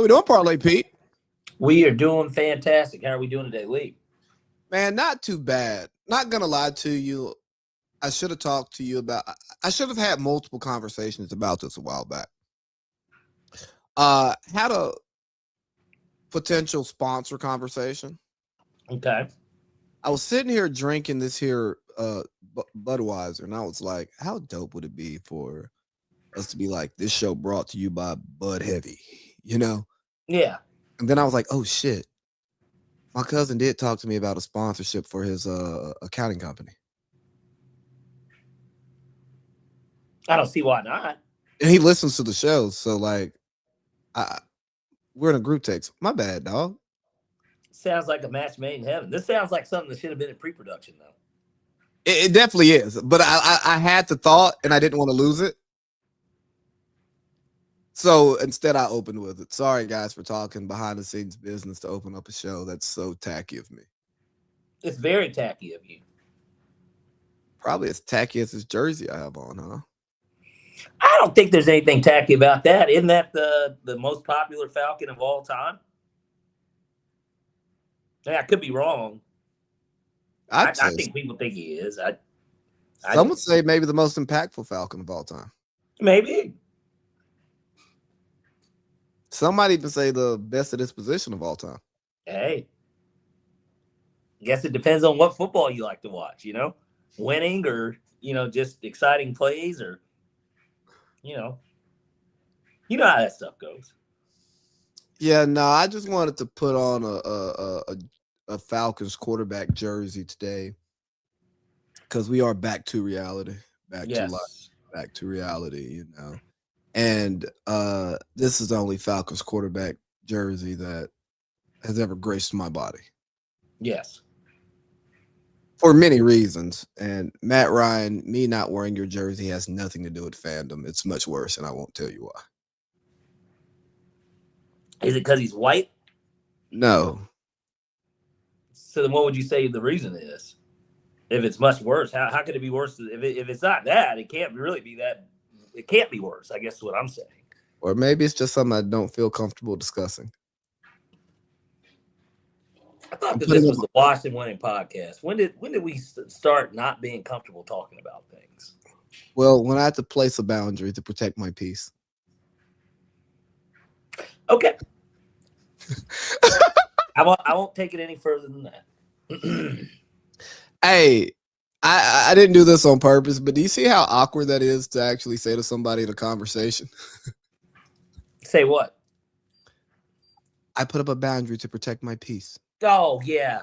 we doing, Parlay Pete? We are doing fantastic. How are we doing today, Lee? Man, not too bad. Not gonna lie to you. I should have talked to you about. I should have had multiple conversations about this a while back. Had a potential sponsor conversation. Okay. I was sitting here drinking this here Budweiser, and I was like, "How dope would it be for us to be like this show brought to you by Bud Heavy?" You know? Yeah. And then I was like, "Oh shit." My cousin did talk to me about a sponsorship for his accounting company. I don't see why not. And he listens to the show, so like we're in a group text. My bad, dog. Sounds like a match made in heaven. This sounds like something that should have been in pre-production, though. It definitely is. But I had the thought and I didn't want to lose it. So instead I opened with it. Sorry guys for talking behind the scenes business to open up a show. That's so tacky of me. It's very tacky of you. Probably as tacky as this jersey I have on, huh? I don't think there's anything tacky about that. Isn't that the most popular Falcon of all time? Yeah, I could be wrong. I think people think he is. Some would say maybe the most impactful Falcon of all time. Maybe. Some might even say the best at his position of all time. Hey. I guess it depends on what football you like to watch, winning or, just exciting plays or, you know how that stuff goes. Yeah, no, I just wanted to put on a Falcons quarterback jersey today because we are back to reality, back to reality, And this is the only Falcons quarterback jersey that has ever graced my body. Yes. For many reasons. And Matt Ryan, me not wearing your jersey has nothing to do with fandom. It's much worse, and I won't tell you why. Is it because he's white? No. So then what would you say the reason is? If it's much worse, how could it be worse? If it's not that, it can't really be that. It can't be worse, I guess is what I'm saying. Or maybe it's just something I don't feel comfortable discussing. I thought that this was the Watch and Winning podcast. When did we start not being comfortable talking about things? Well, when I had to place a boundary to protect my peace. Okay. I won't take it any further than that. Hey, I didn't do this on purpose, but do you see how awkward that is to actually say to somebody in a conversation? Say what? I put up a boundary to protect my peace. Oh, yeah.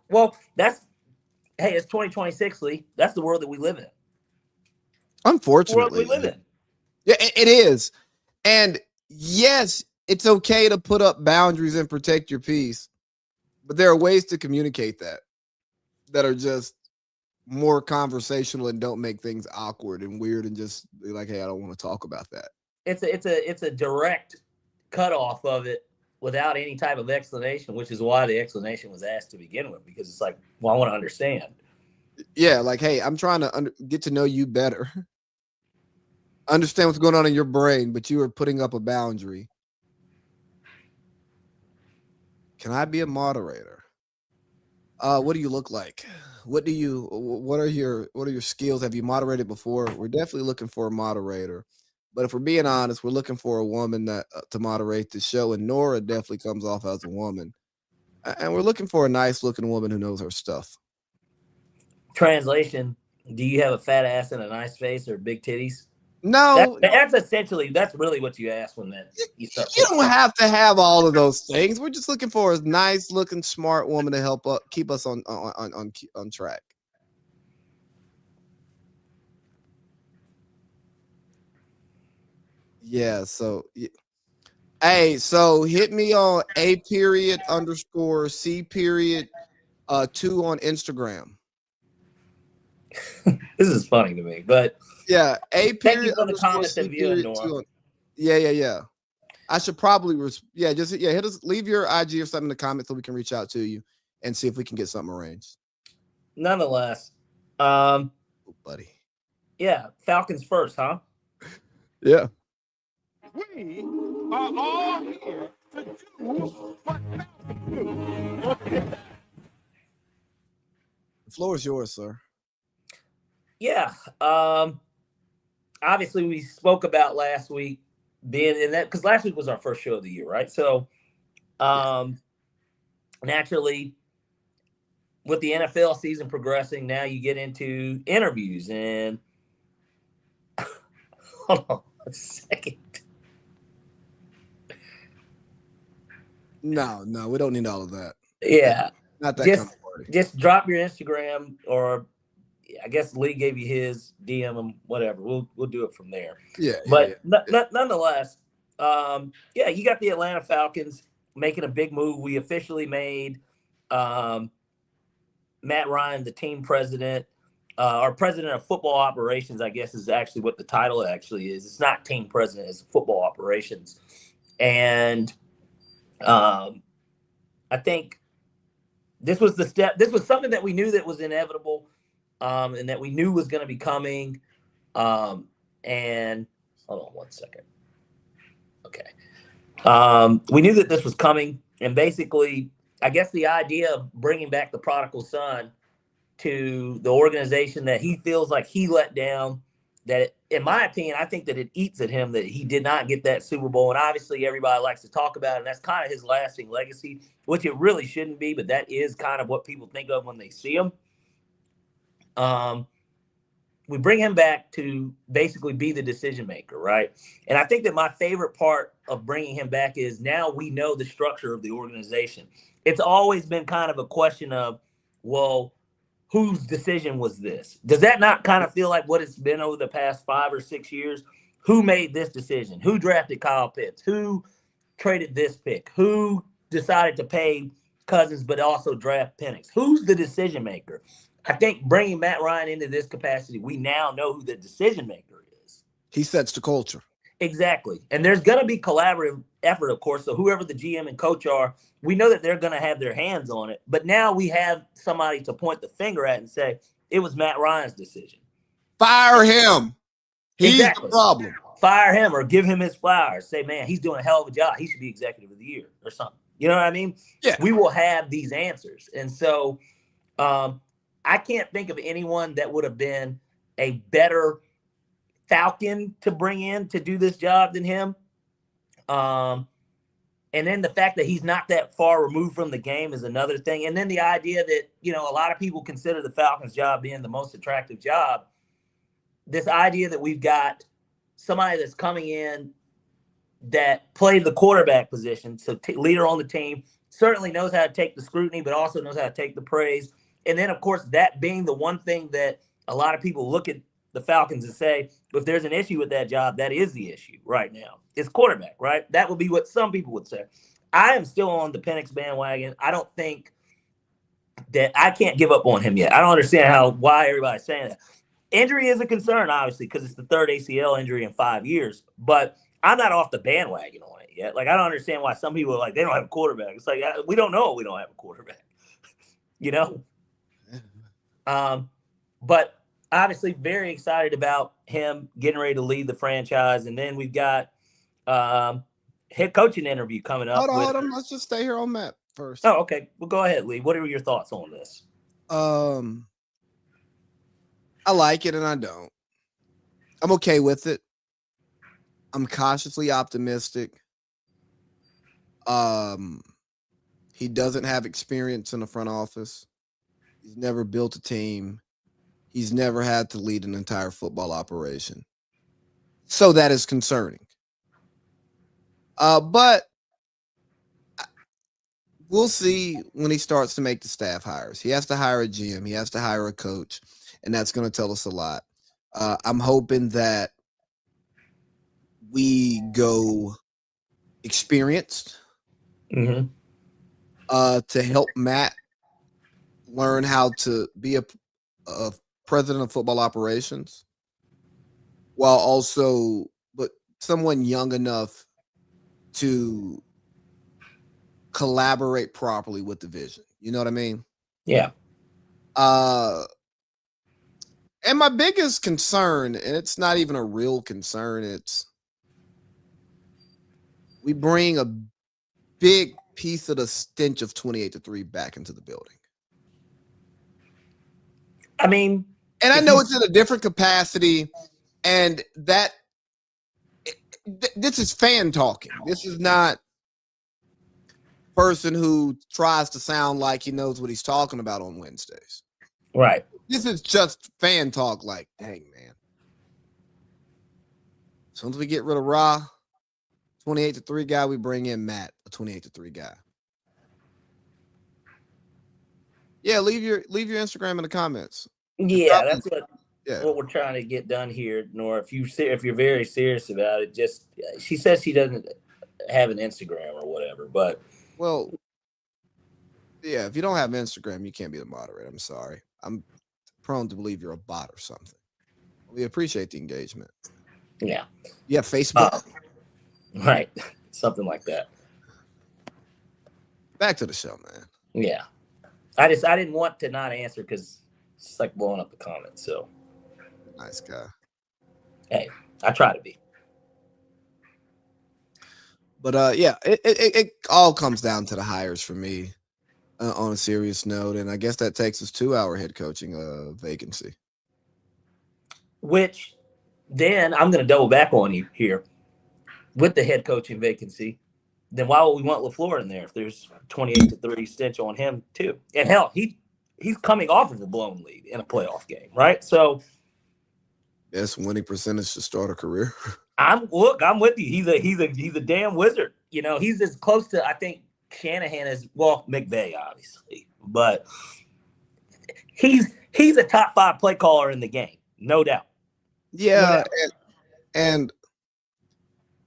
Well, it's 2026, Lee. That's the world that we live in. Unfortunately. The world we live in. Yeah, it is. And yes, it's okay to put up boundaries and protect your peace, but there are ways to communicate that are just more conversational and don't make things awkward and weird and just be like, hey, I don't want to talk about that. It's a direct cutoff of it without any type of explanation, which is why the explanation was asked to begin with, because it's like, well, I want to understand. Yeah, like, hey, I'm trying to get to know you better. Understand what's going on in your brain, but you are putting up a boundary. Can I be a moderator? What do you look like? What are your skills? Have you moderated before? We're definitely looking for a moderator. But if we're being honest, we're looking for a woman to moderate the show, and Nora definitely comes off as a woman. And we're looking for a nice-looking woman who knows her stuff. Translation, do you have a fat ass and a nice face or big titties? No. That's really what you ask when you start. You don't have to have all of those things. We're just looking for a nice-looking, smart woman to help keep us on track. Yeah, so hey, so hit me on _C_2 on Instagram. This is funny to me, but yeah, thank you for the comments and viewing, Nora. Yeah. I should probably hit us, leave your IG or something in the comments so we can reach out to you and see if we can get something arranged. Nonetheless, buddy. Yeah, Falcons first, huh? Yeah. We are all here The floor is yours, sir. Yeah. Obviously, we spoke about last week being in that because last week was our first show of the year, right? So, naturally, with the NFL season progressing, now you get into interviews and hold on a second. No, we don't need all of that. Yeah, Not that just kind of party. just drop your Instagram, or I guess Lee gave you his DM him, whatever. We'll do it from there. Yeah, But nonetheless, yeah, you got the Atlanta Falcons making a big move. We officially made Matt Ryan the team president. Our president of football operations, I guess, is actually what the title actually is. It's not team president; it's football operations. And I think this was the step. This was something that we knew that was inevitable, and that we knew was going to be coming. And hold on one second. Okay. We knew that this was coming, and basically, I guess the idea of bringing back the prodigal son to the organization that he feels like he let down, that in my opinion, I think that it eats at him that he did not get that Super Bowl. And obviously everybody likes to talk about it, and that's kind of his lasting legacy, which it really shouldn't be, but that is kind of what people think of when they see him. We bring him back to basically be the decision maker, right? And I think that my favorite part of bringing him back is now we know the structure of the organization. It's always been kind of a question of, well, whose decision was this? Does that not kind of feel like what it's been over the past 5 or 6 years? Who made this decision? Who drafted Kyle Pitts? Who traded this pick? Who decided to pay Cousins but also draft Penix? Who's the decision maker? I think bringing Matt Ryan into this capacity, we now know who the decision maker is. He sets the culture. Exactly. And there's going to be collaborative effort, of course. So whoever the GM and coach are, we know that they're going to have their hands on it. But now we have somebody to point the finger at and say, it was Matt Ryan's decision. Fire him. He's the problem. Fire him or give him his flowers. Say, man, he's doing a hell of a job. He should be executive of the year or something. You know what I mean? Yeah. We will have these answers. And so I can't think of anyone that would have been a better Falcon to bring in to do this job than him. And then the fact that he's not that far removed from the game is another thing. And then the idea that, you know, a lot of people consider the Falcons job being the most attractive job. This idea that we've got somebody that's coming in that played the quarterback position, so leader on the team, certainly knows how to take the scrutiny, but also knows how to take the praise. And then, of course, that being the one thing that a lot of people look at the Falcons and say, if there's an issue with that job, that is the issue right now. It's quarterback, right? That would be what some people would say. I am still on the Penix bandwagon. I don't think that I can't give up on him yet. I don't understand why everybody's saying that. Injury is a concern, obviously, because it's the third ACL injury in 5 years. But I'm not off the bandwagon on it yet. Like, I don't understand why some people are like, they don't have a quarterback. It's like, we don't know we don't have a quarterback. You know? But obviously very excited about him getting ready to lead the franchise. And then we've got head coaching interview coming up. Hold on. Let's just stay here on Matt first. Oh, okay. Well, go ahead, Lee. What are your thoughts on this? I like it and I don't. I'm okay with it. I'm cautiously optimistic. He doesn't have experience in the front office. He's never built a team. He's never had to lead an entire football operation. So that is concerning. But we'll see when he starts to make the staff hires. He has to hire a GM. He has to hire a coach. And that's going to tell us a lot. I'm hoping that we go experienced to help Matt learn how to be a president of football operations, while also, but someone young enough to collaborate properly with the vision. You know what I mean? Yeah. And my biggest concern, and it's not even a real concern, it's we bring big piece of the stench of 28-3 back into the building. I mean, and I know it's in a different capacity, and that this is fan talking. This is not person who tries to sound like he knows what he's talking about on Wednesdays. Right. This is just fan talk. Like, dang, man. As soon as we get rid of Ra, 28-3 guy, we bring in Matt, a 28-3 guy. Yeah, leave your Instagram in the comments. Yeah, that's what we're trying to get done here, Nora. If you're very serious about it, just she says she doesn't have an Instagram or whatever, but well, yeah, if you don't have Instagram, you can't be the moderator. I'm sorry. I'm prone to believe you're a bot or something. We appreciate the engagement. Yeah. You have Facebook? Right. Something like that. Back to the show, man. Yeah. I didn't want to not answer because it's like blowing up the comments. So nice guy. Hey, I try to be. But yeah, it all comes down to the hires for me on a serious note. And I guess that takes us to our head coaching vacancy. Which then I'm going to double back on you here with the head coaching vacancy. Then why would we want LaFleur in there if there's 28-3 stench on him too? And hell, he's coming off of a blown lead in a playoff game, right? So best winning percentage to start a career. I'm with you. He's a damn wizard. You know, he's as close to I think Shanahan as McVay, obviously, but he's a top 5 play caller in the game, no doubt. Yeah, no doubt. And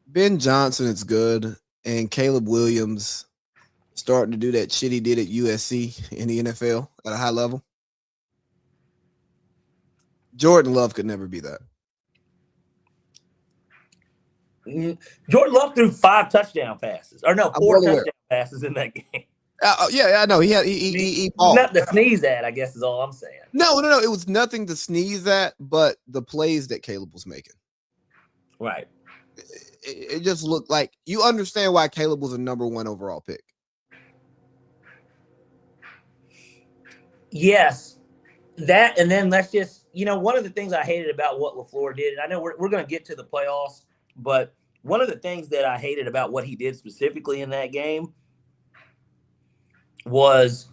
Ben Johnson is good, and Caleb Williams starting to do that shit he did at USC in the NFL at a high level. Jordan Love could never be that. Jordan Love threw 5 touchdown passes, or no, 4 touchdown passes in that game. Yeah, I know. He nothing to sneeze at, I guess is all I'm saying. No. It was nothing to sneeze at, but the plays that Caleb was making. Right. It just looked like you understand why Caleb was a number 1 overall pick. Yes. That, and then let's just, one of the things I hated about what LaFleur did, and I know we're going to get to the playoffs, but one of the things that I hated about what he did specifically in that game was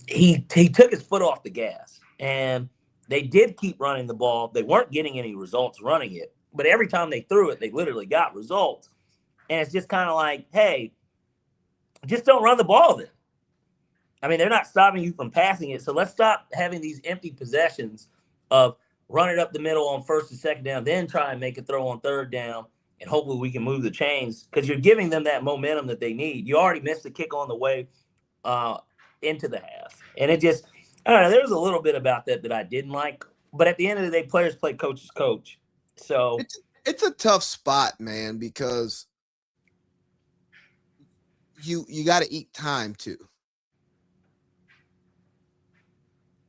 he took his foot off the gas, and they did keep running the ball. They weren't getting any results running it, but every time they threw it, they literally got results. And it's just kind of like, hey, just don't run the ball then. I mean, they're not stopping you from passing it, so let's stop having these empty possessions of run it up the middle on 1st and 2nd down, then try and make a throw on 3rd down, and hopefully we can move the chains because you're giving them that momentum that they need. You already missed the kick on the way into the half. And it just, I don't know, there was a little bit about that I didn't like. But at the end of the day, players play coach's coach. So it's a tough spot, man, because you got to eat time too.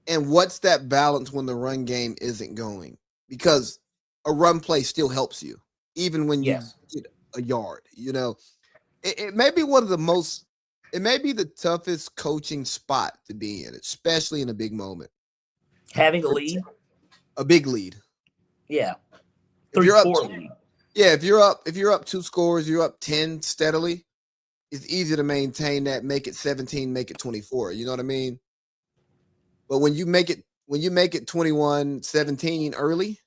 And what's that balance when the run game isn't going? Because a run play still helps you, even when you get a yard. It may be it may be the toughest coaching spot to be in, especially in a big moment. Having a lead? A big lead. Yeah. 3-4 lead. Yeah, if you're up 2 scores, you're up 10 steadily, it's easy to maintain that, make it 17, make it 24. You know what I mean? But when you make it 21-17 early,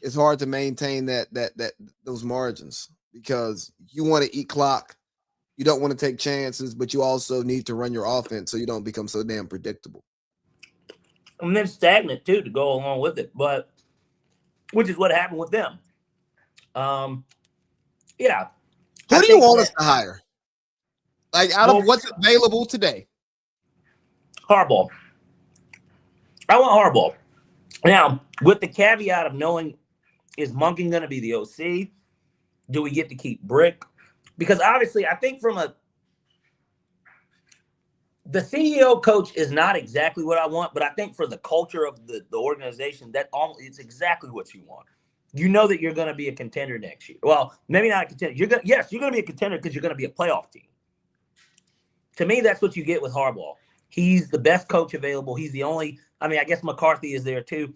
it's hard to maintain those margins because you want to eat clock. You don't want to take chances, but you also need to run your offense so you don't become so damn predictable. And then stagnant too to go along with it, but which is what happened with them. Yeah. Who do you want us to hire? Like out of what's available today? Harbaugh. I want Harbaugh. Now, with the caveat of knowing, is Monken going to be the OC? Do we get to keep Brick? Because obviously, I think the CEO coach is not exactly what I want, but I think for the culture of the organization, it's exactly what you want. you know that you're going to be a contender next year. Well, maybe not a contender. You're going to be a contender because you're going to be a playoff team. To me, that's what you get with Harbaugh. He's the best coach available. He's the only. I mean, I guess McCarthy is there too.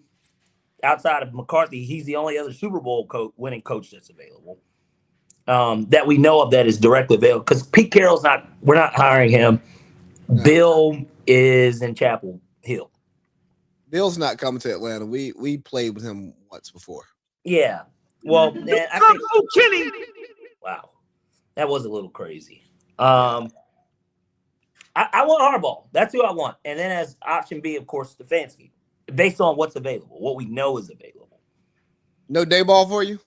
Outside of McCarthy, he's the only other Super Bowl winning coach that's available that we know of that is directly available. Because Pete Carroll's not. We're not hiring him. No. Bill is in Chapel Hill. Bill's not coming to Atlanta. We played with him once before. Yeah. Well, man, I think. Kenny. Wow, that was a little crazy. I want Harbaugh. That's who I want. And then as option B, of course, Stefanski, based on what's available, what we know is available. No day ball for you?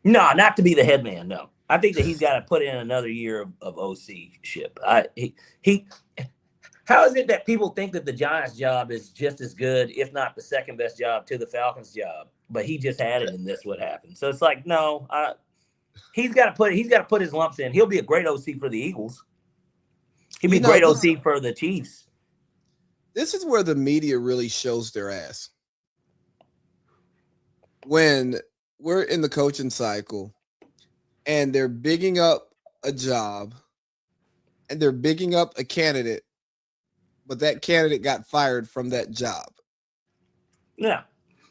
No, not to be the head man. No, I think that he's got to put in another year of OC-ship. How is it that people think that the Giants job is just as good, if not the second best job to the Falcons job, but he just had it and this what happened? So it's like, no, he's got to put his lumps in. He'll be a great OC for the Eagles. He'd be a great OC for the Chiefs. This is where the media really shows their ass. When we're in the coaching cycle and they're bigging up a job and they're bigging up a candidate, but that candidate got fired from that job. Yeah.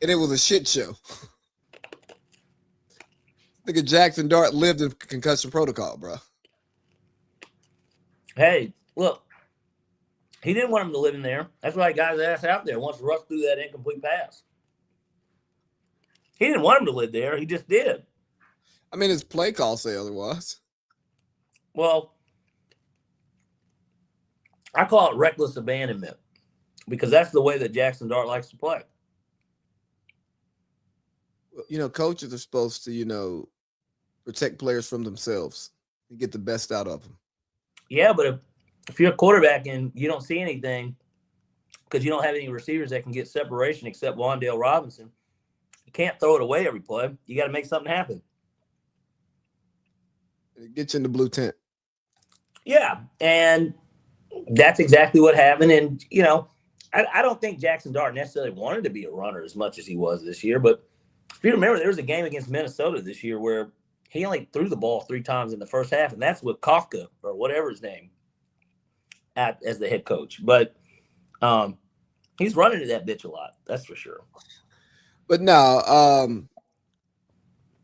And it was a shit show. I think Jackson Dart lived in concussion protocol, bro. Hey, look, he didn't want him to live in there. That's why he got his ass out there once Russ threw that incomplete pass. He didn't want him to live there. He just did. I mean, his play call say otherwise. Well, I call it reckless abandonment because that's the way that Jackson Dart likes to play. You know, coaches are supposed to, protect players from themselves and get the best out of them. Yeah, but if you're a quarterback and you don't see anything because you don't have any receivers that can get separation except Wan'Dale Robinson, you can't throw it away every play. You got to make something happen. It gets you in the blue tent. Yeah, and that's exactly what happened. And, I don't think Jackson Dart necessarily wanted to be a runner as much as he was this year. But if you remember, there was a game against Minnesota this year where he only threw the ball 3 times in the first half, and that's with Kafka or whatever his name as the head coach. But he's running to that bitch a lot. That's for sure. But no,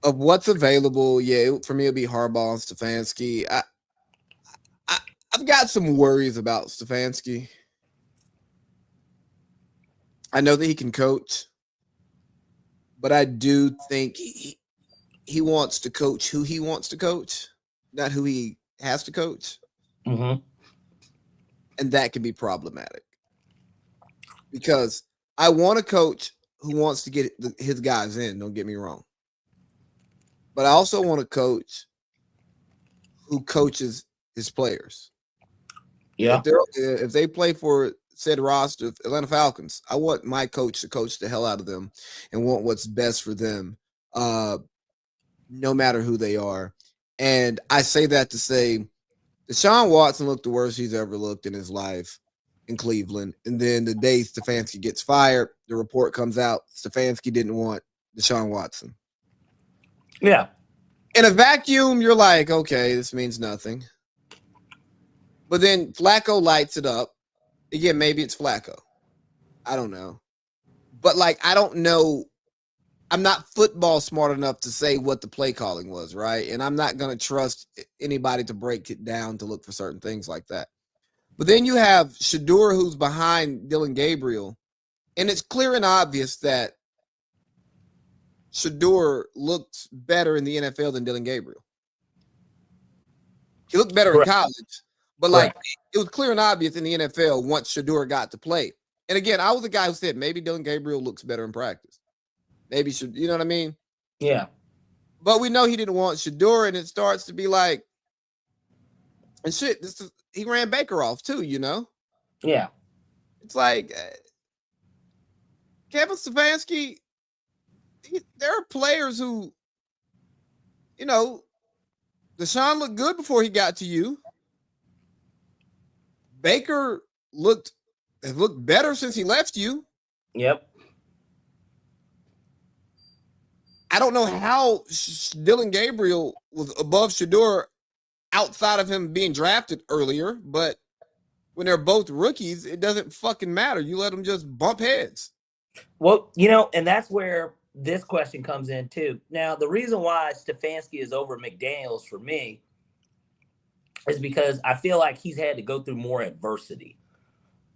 of what's available, for me it'll be Harbaugh and Stefanski. I've got some worries about Stefanski. I know that he can coach, but I do think he wants to coach who he wants to coach, not who he has to coach. Mm-hmm. And that can be problematic because I want a coach who wants to get his guys in, don't get me wrong. But I also want a coach who coaches his players. Yeah. If they play for said roster of Atlanta Falcons, I want my coach to coach the hell out of them and want what's best for them, no matter who they are. And I say that to say Deshaun Watson looked the worst he's ever looked in his life in Cleveland. And then the day Stefanski gets fired, the report comes out Stefanski didn't want Deshaun Watson. Yeah. In a vacuum, you're like, okay, this means nothing. But then Flacco lights it up. Again, maybe it's Flacco. I don't know. But, I don't know. I'm not football smart enough to say what the play calling was, right? And I'm not going to trust anybody to break it down to look for certain things like that. But then you have Shedeur, who's behind Dylan Gabriel. And it's clear and obvious that Shedeur looks better in the NFL than Dylan Gabriel. He looked better in college. But, it was clear and obvious in the NFL once Shedeur got to play. And, again, I was the guy who said maybe Dylan Gabriel looks better in practice. Maybe should, you know what I mean? Yeah. But we know he didn't want Shedeur, and it starts to be like, and shit, he ran Baker off too, Yeah. It's like Kevin Stefanski, there are players who, Deshaun looked good before he got to you. Baker has looked better since he left you. Yep. I don't know how Dylan Gabriel was above Shador outside of him being drafted earlier, but when they're both rookies, it doesn't fucking matter. You let them just bump heads. Well, and that's where this question comes in too. Now, the reason why Stefanski is over McDaniels for me is because I feel like he's had to go through more adversity.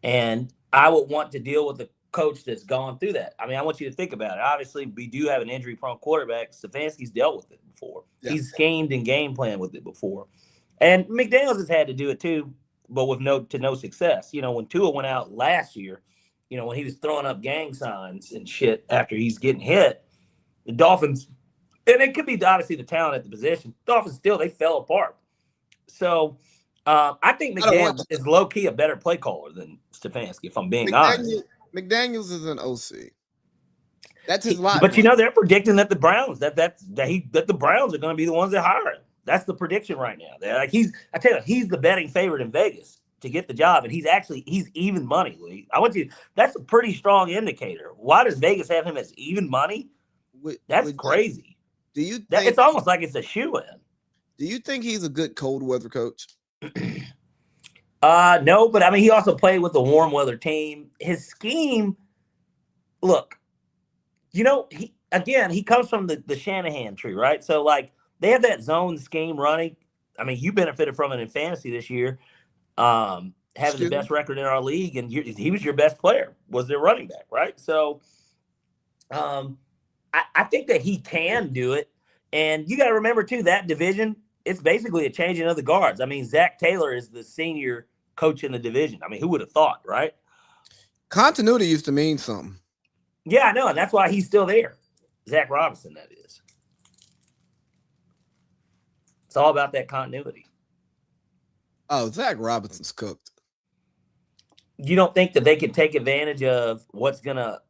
And I would want to deal with a coach that's gone through that. I mean, I want you to think about it. Obviously, we do have an injury-prone quarterback. Stefanski's dealt with it before. Yeah. He's schemed and game planned with it before. And McDaniels has had to do it too, but with no success. When Tua went out last year, when he was throwing up gang signs and shit after he's getting hit, the Dolphins, and it could be obviously the talent at the position, Dolphins they fell apart. So I think McDaniels is low-key a better play caller than Stefanski, if I'm being honest. McDaniels is an OC. That's his lot. But they're predicting that the Browns that the Browns are going to be the ones that hire him. That's the prediction right now. They're like I tell you, he's the betting favorite in Vegas to get the job, and he's even money, Lee. That's a pretty strong indicator. Why does Vegas have him as even money? That's crazy. Do you think it's almost like it's a shoe-in? Do you think he's a good cold weather coach? No, but I mean, he also played with a warm weather team. His scheme, look, he comes from the Shanahan tree, right? So like they have that zone scheme running. I mean, you benefited from it in fantasy this year, having the best record in our league, and he was your best player, was their running back, right? So, I think that he can do it, and you got to remember too that division. It's basically a changing of the guards. I mean, Zach Taylor is the senior coach in the division. I mean, who would have thought, right? Continuity used to mean something. Yeah, I know, and that's why he's still there. Zach Robinson, that is. It's all about that continuity. Oh, Zach Robinson's cooked. You don't think that they can take advantage of what's that's going to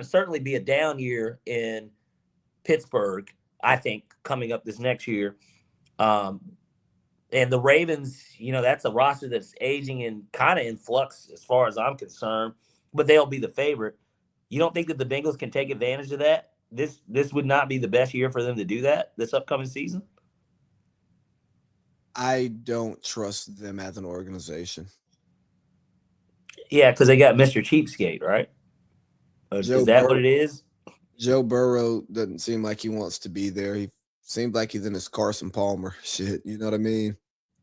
certainly be a down year in Pittsburgh, I think, coming up this next year. And the Ravens, that's a roster that's aging and kind of in flux as far as I'm concerned, but they'll be the favorite. You don't think that the Bengals can take advantage of that? This would not be the best year for them to do that this upcoming season? I don't trust them as an organization. Yeah, because they got Mr. Cheapskate, right? Is that what it is? Joe Burrow doesn't seem like he wants to be there. He seems like he's in his Carson Palmer shit. You know what I mean?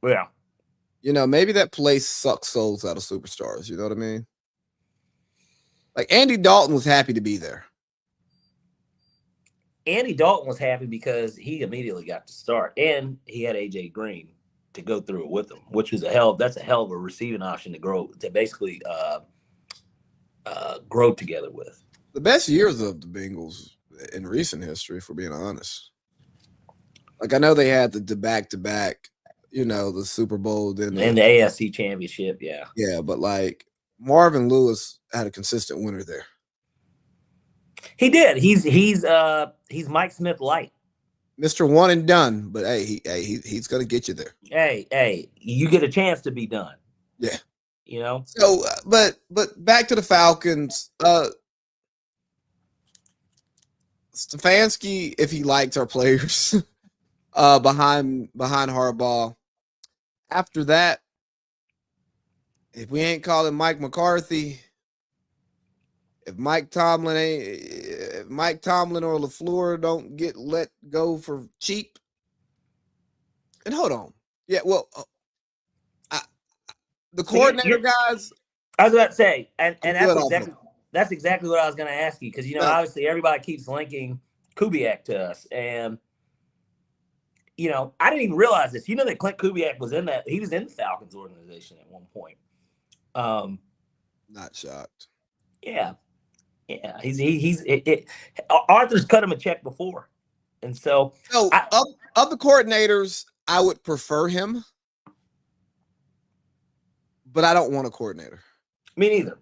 Yeah. Maybe that place sucks souls out of superstars. You know what I mean? Like Andy Dalton was happy to be there. Andy Dalton was happy because he immediately got to start, and he had AJ Green to go through it with him, which is that's a hell of a receiving option to basically grow together with. The best years of the Bengals in recent history, if we're being honest. Like I know they had the back-to-back, the Super Bowl, then and the AFC Championship, yeah. Yeah, but like Marvin Lewis had a consistent winner there. He did. He's Mike Smith light. Mr. One and done, but he's gonna get you there. Hey, you get a chance to be done. Yeah. So, but back to the Falcons. Stefanski, if he likes our players, behind Harbaugh. After that, if we ain't calling Mike McCarthy, if Mike Tomlin or LaFleur don't get let go for cheap, and hold on, yeah, well, the coordinator guys. I was about to say, and that's exactly what I was going to ask you, because obviously everybody keeps linking Kubiak to us, and I didn't even realize this. That Clint Kubiak was in that. He was in the Falcons organization at one point. Not shocked. Yeah. Arthur's cut him a check before, and so of the coordinators, I would prefer him, but I don't want a coordinator. Me neither.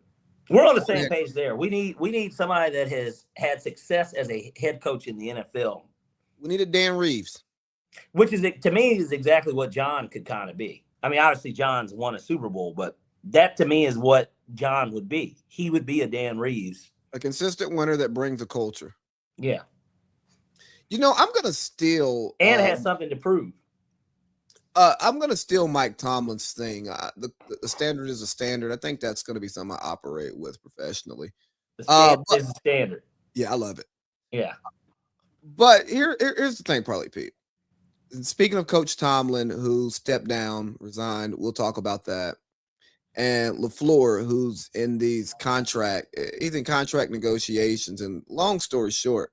We're on the same page there. We need somebody that has had success as a head coach in the NFL. We need a Dan Reeves, which is, to me, is exactly what John could kind of be. I mean, obviously John's won a Super Bowl, but that to me is what John would be. He would be a Dan Reeves. A consistent winner that brings a culture. Yeah. I'm gonna steal. and has something to prove. I'm gonna steal Mike Tomlin's thing. The standard is a standard. I think that's gonna be something I operate with professionally. The standard But is the standard. yeah, I love it. Yeah. But here's the thing, probably, Pete. Speaking of Coach Tomlin, who stepped down, resigned, we'll talk about that. And LaFleur, who's in he's in contract negotiations. And long story short,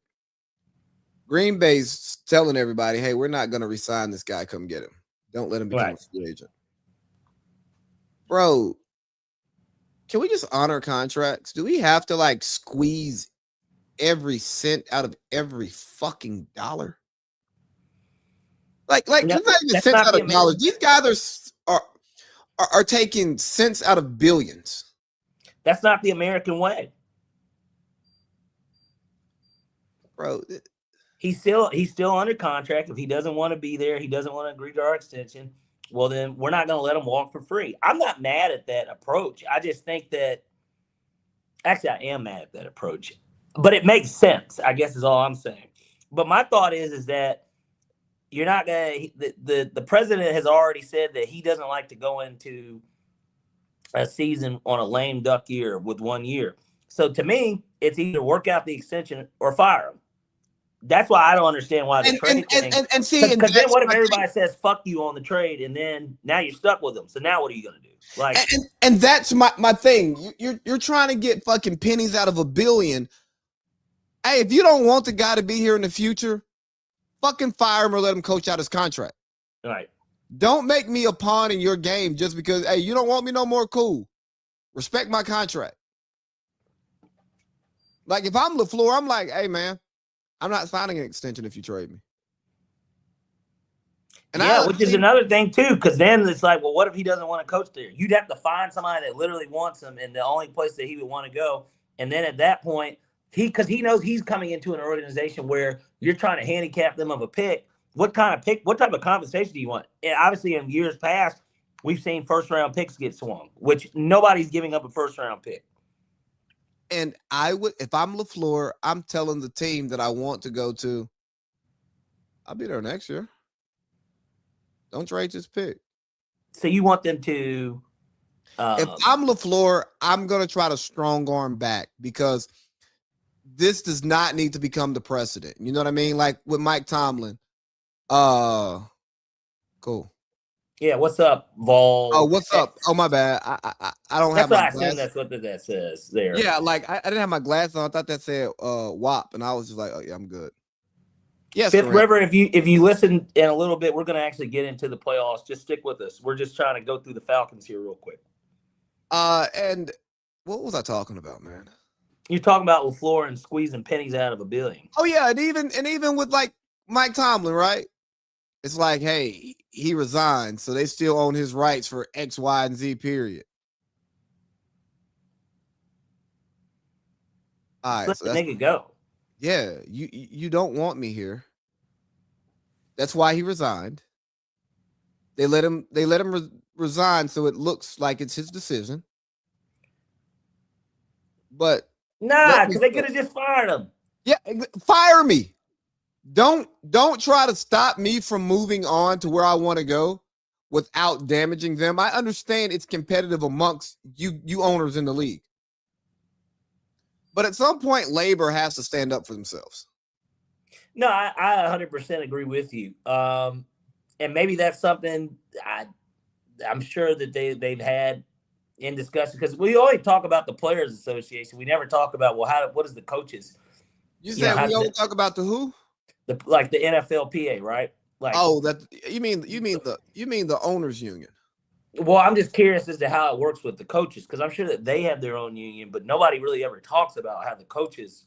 Green Bay's telling everybody, hey, we're not going to resign this guy. Come get him. Don't let him become a free agent. Bro, can we just honor contracts? Do we have to squeeze every cent out of every fucking dollar? It's not even cents out of dollars. These guys are taking cents out of billions. That's not the American way, bro. He's still under contract. If he doesn't want to be there, he doesn't want to agree to our extension. Well, then we're not going to let him walk for free. I'm not mad at that approach. I just think that actually I am mad at that approach, but it makes sense, I guess is all I'm saying. But my thought is that you're not going to the president has already said that he doesn't like to go into a season on a lame duck year with 1 year. So to me, it's either work out the extension or fire him. That's why I don't understand why the trade thing. And see, because then what if everybody says fuck you on the trade, and then now you're stuck with them? So now what are you gonna do? And that's my thing. You're trying to get fucking pennies out of a billion. Hey, if you don't want the guy to be here in the future, fucking fire him or let him coach out his contract. All right. Don't make me a pawn in your game just because hey, you don't want me no more. Cool. Respect my contract. Like if I'm LaFleur, I'm like, hey man, I'm not signing an extension if you trade me. And yeah, which is another thing too, because then it's like, well, what if he doesn't want to coach there? You'd have to find somebody that literally wants him, and the only place that he would want to go. And then at that point, because he knows he's coming into an organization where you're trying to handicap them of a pick. What kind of pick? What type of compensation do you want? And obviously, in years past, we've seen first-round picks get swung, which nobody's giving up a first-round pick. And I would, if I'm LaFleur, I'm telling the team that I want to go to, I'll be there next year. Don't trade this pick. So you want them to? If I'm LaFleur, I'm going to try to strong arm back because this does not need to become the precedent. You know what I mean? Like with Mike Tomlin. Cool. Yeah, what's up, Vol? Oh, what's up? Oh, my bad. I don't have my glasses. That's what that says there. Yeah, like I didn't have my glasses on. I thought that said WAP, and I was just like, oh yeah, I'm good. Yes, Fifth River, if you listen in a little bit, we're going to actually get into the playoffs. Just stick with us. We're just trying to go through the Falcons here real quick. And what was I talking about, man? You're talking about LaFleur and squeezing pennies out of a billion. Oh yeah, and even with like Mike Tomlin, right? It's like, hey, he resigned, so they still own his rights for X, Y, and Z, period. All right, let the nigga go. Yeah, you don't want me here. That's why he resigned. They let him resign, so it looks like it's his decision. But nah, because they could have just fired him. Yeah, fire me. Don't try to stop me from moving on to where I want to go without damaging them. I understand it's competitive amongst you owners in the league. But at some point, labor has to stand up for themselves. No, I 100% agree with you. And maybe that's something I'm sure that they've had in discussion, because we always talk about the Players Association. We never talk about, well, what is the coaches? You said we only talk about the who? The NFLPA, right? Like, oh, that you mean the owners union. Well, I'm just curious as to how it works with the coaches, because I'm sure that they have their own union, but nobody really ever talks about how the coaches,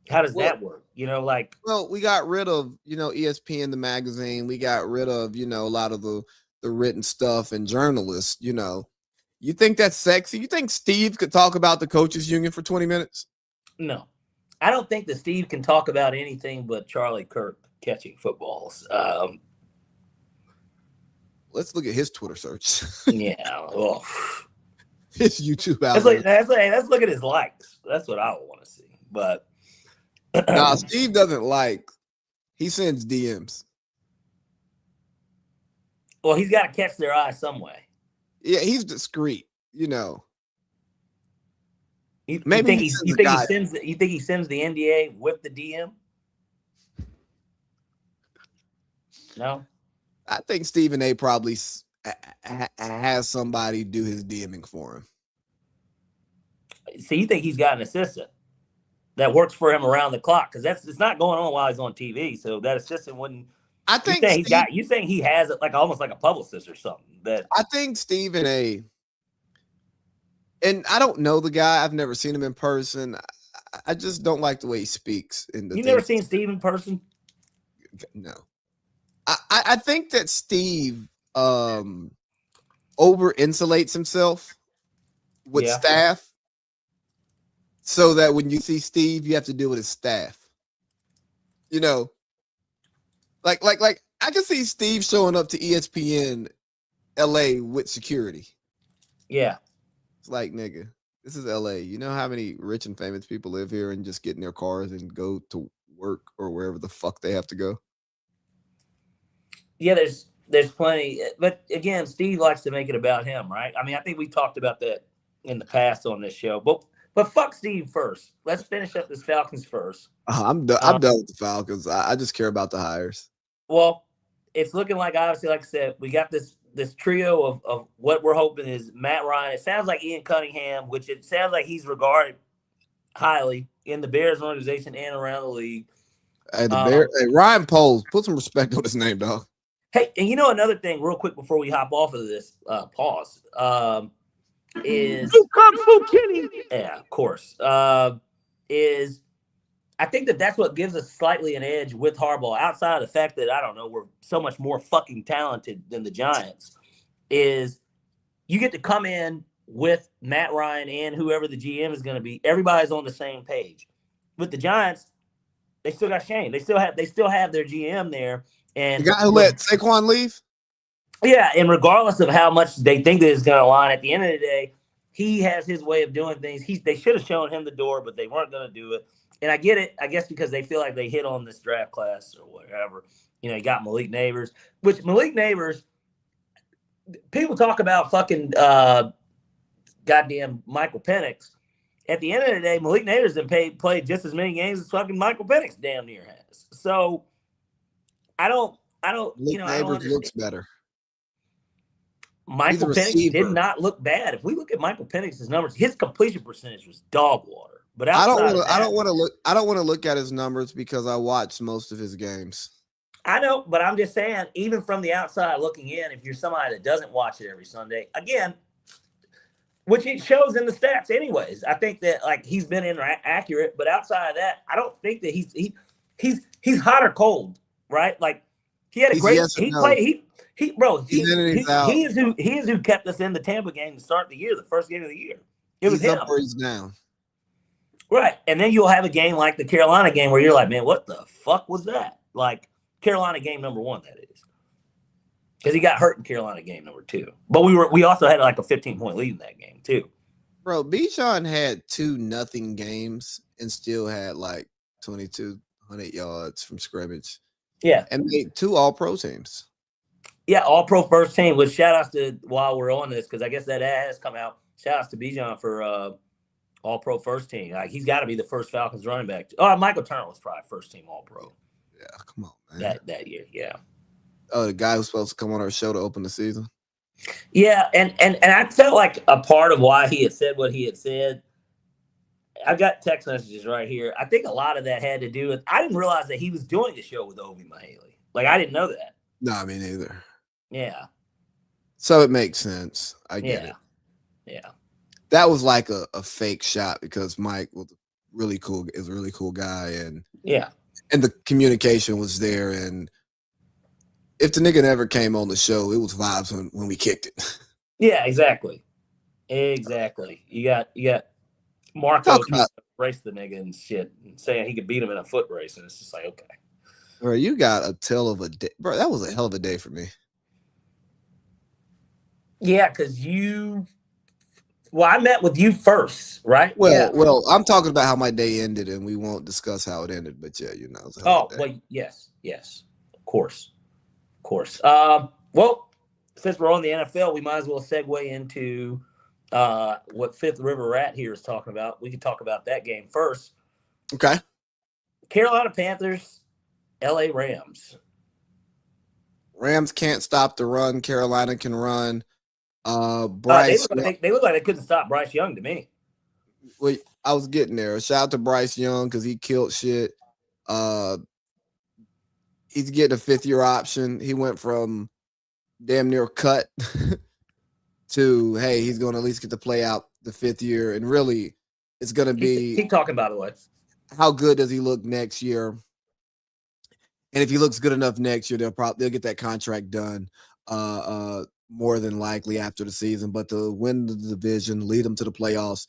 how does that work? Well, we got rid of, ESPN, the magazine. We got rid of, a lot of the written stuff and journalists, You think that's sexy? You think Steve could talk about the coaches union for 20 minutes? No. I don't think that Steve can talk about anything but Charlie Kirk catching footballs. Let's look at his Twitter search. Yeah. Oh. His YouTube algorithm. Let's look at his likes. That's what I want to see. But nah, Steve doesn't like. He sends DMs. Well, he's got to catch their eye some way. Yeah, he's discreet. You know, You maybe think he he's sends you a think he guy. sends you think he sends the NDA with the DM? No. I think Stephen A. probably has somebody do his DMing for him. So you think he's got an assistant that works for him around the clock? Because it's not going on while he's on TV. So that assistant wouldn't. I think You saying he has it like almost like a publicist or something? I think Stephen A. And I don't know the guy. I've never seen him in person. I just don't like the way he speaks. You never seen Steve in person? No. I think that Steve over insulates himself with staff, so that when you see Steve, you have to deal with his staff. You know, like I can see Steve showing up to ESPN LA with security. Yeah. It's like, nigga, this is LA. You know how many rich and famous people live here and just get in their cars and go to work or wherever the fuck they have to go? Yeah, there's plenty. But again, Steve likes to make it about him, right? I mean, I think we talked about that in the past on this show. But fuck Steve first. Let's finish up this Falcons first. I'm done. I'm done with the Falcons. I just care about the hires. Well, it's looking like, obviously, like I said, we got this trio of what we're hoping is Matt Ryan. It sounds like Ian Cunningham, which it sounds like he's regarded highly in the Bears organization and around the league. Hey, Ryan Poles, put some respect on his name, dog. Hey, and you know another thing, real quick before we hop off of this, pause, is Kung Fu Kenny. Yeah, of course. Is I think that's what gives us slightly an edge with Harbaugh, outside of the fact that, I don't know, we're so much more fucking talented than the Giants, is you get to come in with Matt Ryan and whoever the GM is going to be. Everybody's on the same page. With the Giants, they still got Shane. They still have their GM there. And the guy who let Saquon leave? Yeah, and regardless of how much they think that it's going to align, at the end of the day, he has his way of doing things. They should have shown him the door, but they weren't going to do it. And I get it, I guess, because they feel like they hit on this draft class or whatever. You know, you got Malik Neighbors, which Malik Neighbors, people talk about fucking goddamn Michael Penix. At the end of the day, Malik Neighbors has played just as many games as fucking Michael Penix damn near has. So I don't, Malik Neighbors looks better. Michael Penix did not look bad. If we look at Michael Penix's numbers, his completion percentage was dog water. But I don't want to look at his numbers because I watched most of his games. I know, but I'm just saying, even from the outside looking in, if you're somebody that doesn't watch it every Sunday, again, which it shows in the stats anyways, I think that like he's been inaccurate, but outside of that, I don't think that he's hot or cold, right? Like he had a great he is who kept us in the Tampa game to start the year, the first game of the year. It was him. Up or he's down. Right. And then you'll have a game like the Carolina game where you're like, man, what the fuck was that? Like Carolina game number 1, that is. Because he got hurt in Carolina game number 2. But we also had like a 15-point lead in that game too. Bro, Bijan had 2-0 games and still had like 2,200 yards from scrimmage. Yeah. And made 2 All-Pro teams. Yeah, All-Pro first team. With shout outs to, while we're on this, because I guess that ad has come out. Shout outs to Bijan for All-Pro first team. Like he's got to be the first Falcons running back. Oh, Michael Turner was probably first team All-Pro. Yeah, come on, man. That year, yeah. Oh, the guy who's supposed to come on our show to open the season. Yeah, and I felt like a part of why he had said what he had said. I've got text messages right here. I think a lot of that had to do with, I didn't realize that he was doing a show with Obi Mahaley. Like I didn't know that. No, me neither. Yeah. So it makes sense. I get it. Yeah. That was like a fake shot because Mike was really cool. Is a really cool guy, and and the communication was there. And if the nigga never came on the show, it was vibes when we kicked it. Yeah, exactly. You got Marco trying to race the nigga and shit, and saying he could beat him in a foot race, and it's just like, okay. Bro, you got a tell of a day. Bro, that was a hell of a day for me. Yeah, because you Well, I met with you first, right? Yeah. Well, I'm talking about how my day ended, and we won't discuss how it ended. But yeah, it was a hell of a Oh, day. well, yes, yes, of course, of course. Well, since we're on the NFL, we might as well segue into what Fifth River Rat here is talking about. We can talk about that game first. Okay. Carolina Panthers, LA Rams. Rams can't stop the run. Carolina can run. They Bryce look like they look like they couldn't stop Bryce Young to me. Wait, I was getting there. Shout out to Bryce Young because he killed shit. Uh, he's getting a 5th-year option. He went from damn near cut to hey, he's going to at least get to play out the 5th year, and really, it's going to be Keep talking, by the way. how good does he look next year? And if he looks good enough next year, they'll get that contract done. More than likely after the season, but to win the division, lead them to the playoffs.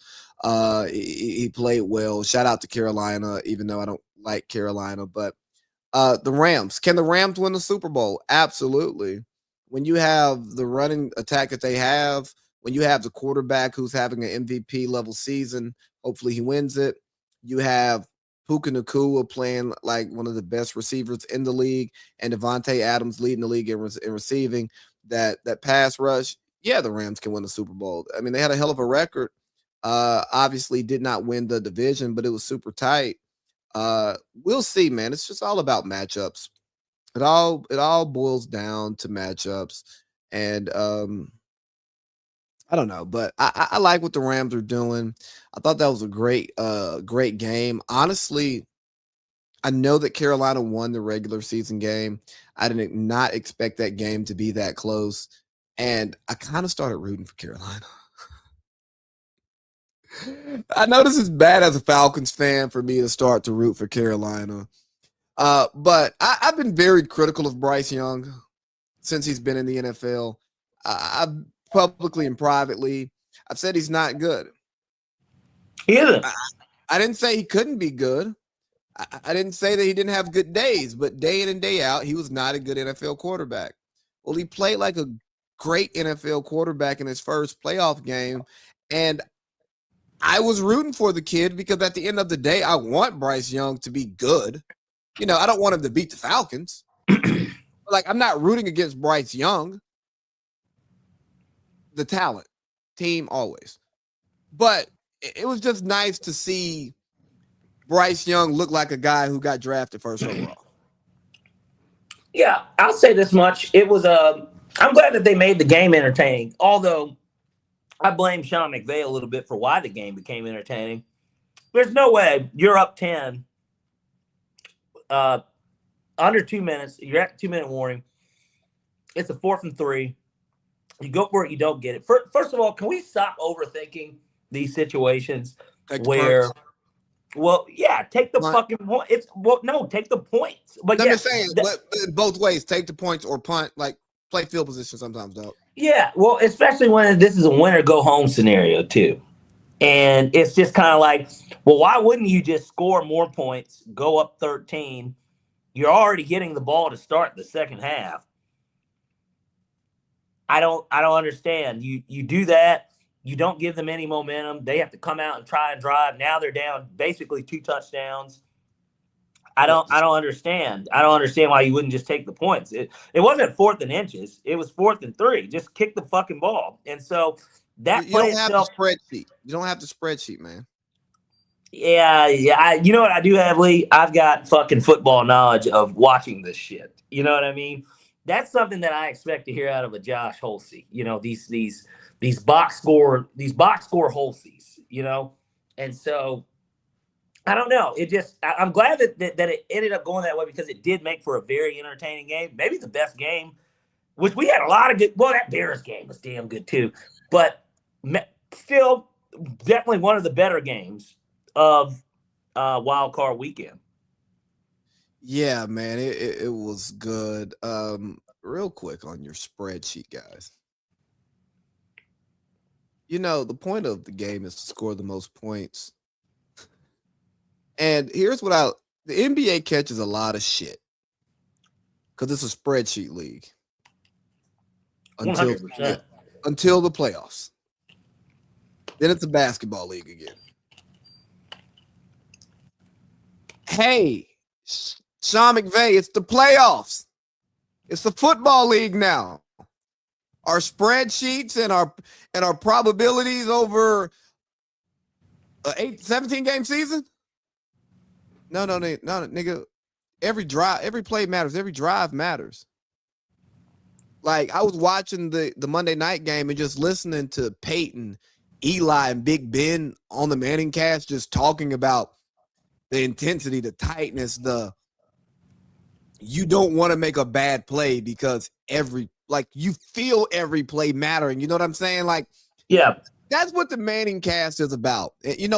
He played well. Shout out to Carolina, even though I don't like Carolina. But the Rams, can the Rams win the Super Bowl? Absolutely. When you have the running attack that they have, when you have the quarterback who's having an MVP level season, hopefully he wins it. You have Puka Nacua playing like one of the best receivers in the league, and Devontae Adams leading the league in receiving. That pass rush, yeah, the Rams can win the Super Bowl. I mean, they had a hell of a record. Obviously did not win the division, but it was super tight. We'll see, man. It's just all about matchups. It all boils down to matchups. And I don't know, but I like what the Rams are doing. I thought that was a great game. Honestly, I know that Carolina won the regular season game. I did not expect that game to be that close. And I kind of started rooting for Carolina. I know this is bad as a Falcons fan for me to start to root for Carolina. But I've been very critical of Bryce Young since he's been in the NFL. I've publicly and privately, I've said he's not good. He isn't. I didn't say he couldn't be good. I didn't say that he didn't have good days, but day in and day out, he was not a good NFL quarterback. Well, he played like a great NFL quarterback in his first playoff game. And I was rooting for the kid because at the end of the day, I want Bryce Young to be good. I don't want him to beat the Falcons. Like, I'm not rooting against Bryce Young. The talent, team always. But it was just nice to see Bryce Young look like a guy who got drafted first overall. Yeah, I'll say this much. It was I'm glad that they made the game entertaining. Although I blame Sean McVay a little bit for why the game became entertaining. There's no way you're up 10, under 2 minutes. You're at 2-minute warning. It's a 4th and 3. You go for it, you don't get it. First of all, can we stop overthinking these situations where? Well, yeah, take the fucking point. Take the points. But I'm just saying, both ways, take the points or punt. Like, play field position sometimes, though. Yeah, well, especially when this is a win or go home scenario too, and it's just kind of like, well, why wouldn't you just score more points, go up 13? You're already getting the ball to start the second half. I don't understand. You do that. You don't give them any momentum. They have to come out and try and drive. Now they're down basically 2 touchdowns. I don't understand. I don't understand why you wouldn't just take the points. It wasn't 4th and inches. It was 4th and 3. Just kick the fucking ball. And so that you play don't have itself. the spreadsheet. You don't have the spreadsheet, man. Yeah. You know what I do have, Lee? I've got fucking football knowledge of watching this shit. You know what I mean? That's something that I expect to hear out of a Josh Holsey. These box score Holseys. And so I don't know. I'm glad that it ended up going that way because it did make for a very entertaining game. Maybe the best game, which we had a lot of good. Well, that Bears game was damn good too, but still, definitely one of the better games of Wild Card Weekend. Yeah, man, it was good. Real quick on your spreadsheet, guys. The point of the game is to score the most points. And here's what the NBA catches a lot of shit because it's a spreadsheet league until 100%. until the playoffs. Then it's a basketball league again. Hey, Sean McVay, it's the playoffs. It's the football league now. Our spreadsheets and our probabilities over a 17 game season? No, nigga. Every play matters. Every drive matters. Like, I was watching the Monday night game and just listening to Peyton, Eli, and Big Ben on the Manning cast just talking about the intensity, the tightness, you don't want to make a bad play because you feel every play mattering. You know what I'm saying? Like, yeah, that's what the Manning cast is about.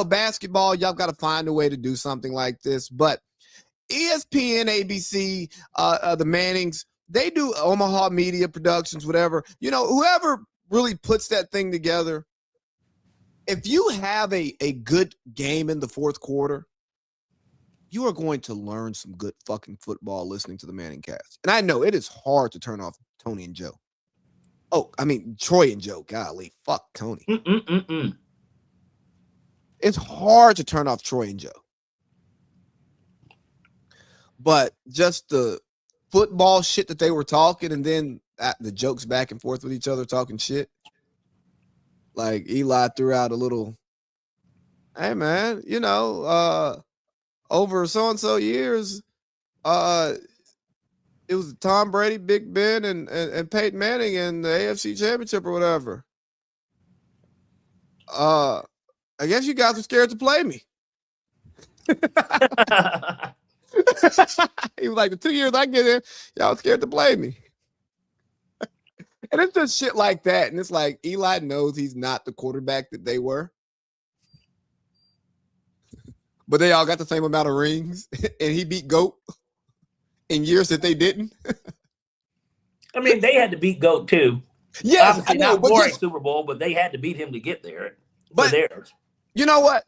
Basketball, y'all got to find a way to do something like this. But ESPN, ABC, the Mannings, they do Omaha Media Productions, whatever. Whoever really puts that thing together, if you have a good game in the fourth quarter, you are going to learn some good fucking football listening to the Manning cast. And I know it is hard to turn off Tony and Joe. Oh, I mean, Troy and Joe. Golly, fuck Tony. It's hard to turn off Troy and Joe. But just the football shit that they were talking, and then the jokes back and forth with each other talking shit. Like, Eli threw out a little, hey, man, over so-and-so years, it was Tom Brady, Big Ben, and Peyton Manning in the AFC Championship or whatever. I guess you guys are scared to play me. He was like, the 2 years I get in, y'all scared to play me. And it's just shit like that. And it's like, Eli knows he's not the quarterback that they were. But they all got the same amount of rings. And he beat GOAT in years that they didn't. I mean, they had to beat GOAT too. Yes, obviously not for a Super Bowl, but they had to beat him to get there for theirs. You know what?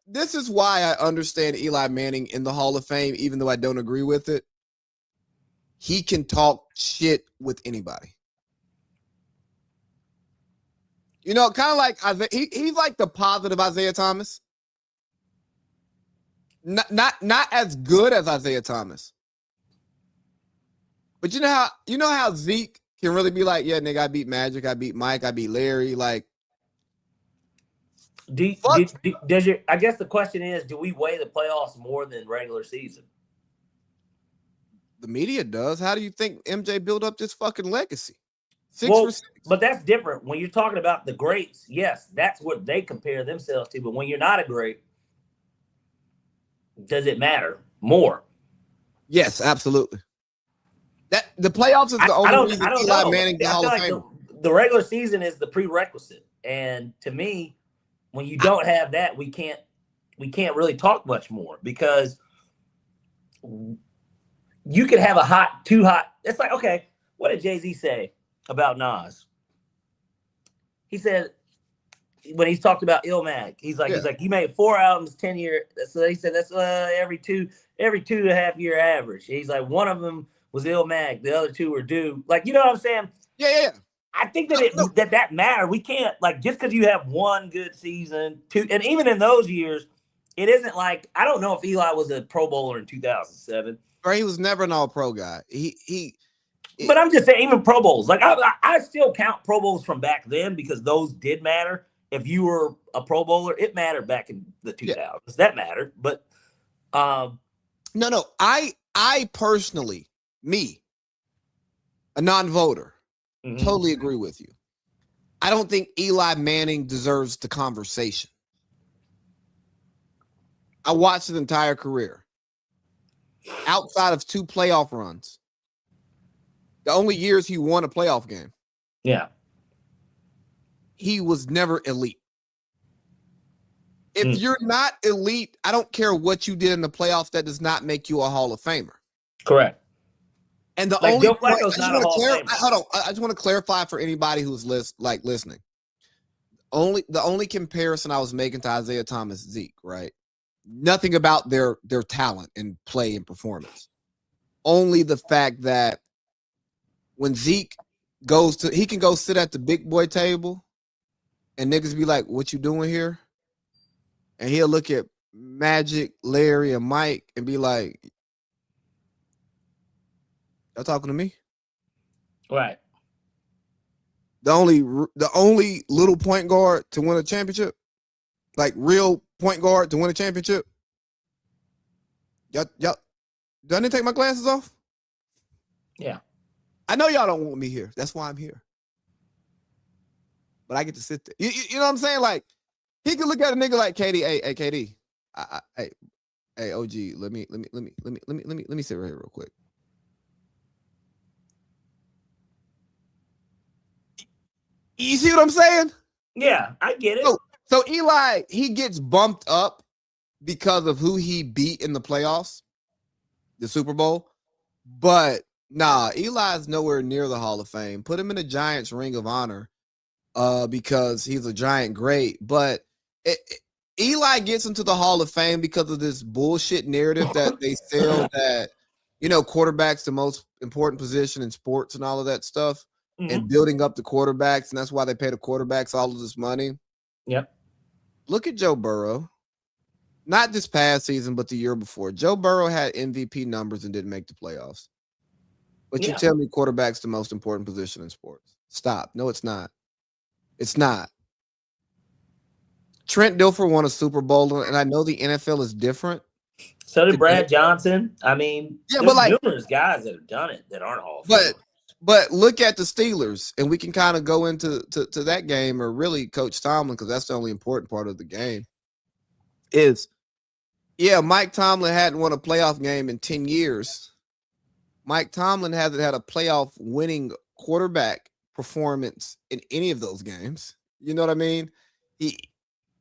This is why I understand Eli Manning in the Hall of Fame, even though I don't agree with it. He can talk shit with anybody. Kind of like he's like the positive Isaiah Thomas. Not as good as Isaiah Thomas. But you know how Zeke can really be like, yeah, nigga, I beat Magic, I beat Mike, I beat Larry. Like, I guess the question is, do we weigh the playoffs more than regular season? The media does. How do you think MJ built up this fucking legacy? 6 for 6. But that's different. When you're talking about the greats, yes, that's what they compare themselves to. But when you're not a great, does it matter more? Yes, absolutely. That the playoffs is the only reason Eli Manning the Hall of Fame. The regular season is the prerequisite, and to me, when you don't have that, we can't really talk much more, because you could have too hot. It's like, okay, what did Jay-Z say about Nas? He said, when he's talked about Illmatic, he's like, he made 4 albums 10 years. So he said that's every 2.5 year average. He's like, one of them was Illmatic, the other 2 were due. Like, you know what I'm saying? Yeah. I think that that matter. We can't, like, just because you have one good season, 2, and even in those years, it isn't like, I don't know if Eli was a Pro Bowler in 2007. Or he was never an All-Pro guy. But I'm just saying, even Pro Bowls, like I still count Pro Bowls from back then, because those did matter. If you were a Pro Bowler, it mattered back in the 2000s. Yeah. That mattered. But no, I personally, a non-voter, totally agree with you. I don't think Eli Manning deserves the conversation. I watched his entire career. Outside of 2 playoff runs, the only years he won a playoff game. Yeah. He was never elite. If you're not elite, I don't care what you did in the playoffs, that does not make you a Hall of Famer. Correct. And the only point, I just want to clarify for anybody who's listening. The only comparison I was making to Isaiah Thomas, Zeke, right? Nothing about their talent and play and performance. Only the fact that when Zeke he can go sit at the big boy table and niggas be like, "What you doing here?" And he'll look at Magic, Larry, and Mike and be like, "Y'all talking to me?" Right. The only little point guard to win a championship, like real point guard to win a championship. Y'all, do I need to take my glasses off? Yeah. I know y'all don't want me here. That's why I'm here. But I get to sit there. You know what I'm saying? Like, he could look at a nigga like KD. Hey, KD. Hey, OG. Let me sit right here real quick. You see what I'm saying? Yeah, I get it. So Eli, he gets bumped up because of who he beat in the playoffs, the Super Bowl. But nah, Eli's nowhere near the Hall of Fame. Put him in the Giants Ring of Honor because he's a Giant great. But Eli gets into the Hall of Fame because of this bullshit narrative that they sell that, quarterback's the most important position in sports and all of that stuff, and building up the quarterbacks. And that's why they pay the quarterbacks all of this money. Yep. Look at Joe Burrow. Not this past season, but the year before. Joe Burrow had MVP numbers and didn't make the playoffs. But you tell me quarterback's the most important position in sports. Stop. No, it's not. It's not. Trent Dilfer won a Super Bowl, and I know the NFL is different. So did Brad Johnson. I mean, there's numerous guys that have done it that aren't Hall of Famers. But look at the Steelers, and we can kind of go into to that game, or really Coach Tomlin, because that's the only important part of the game. Mike Tomlin hadn't won a playoff game in 10 years. Mike Tomlin hasn't had a playoff winning quarterback performance in any of those games. You know what I mean?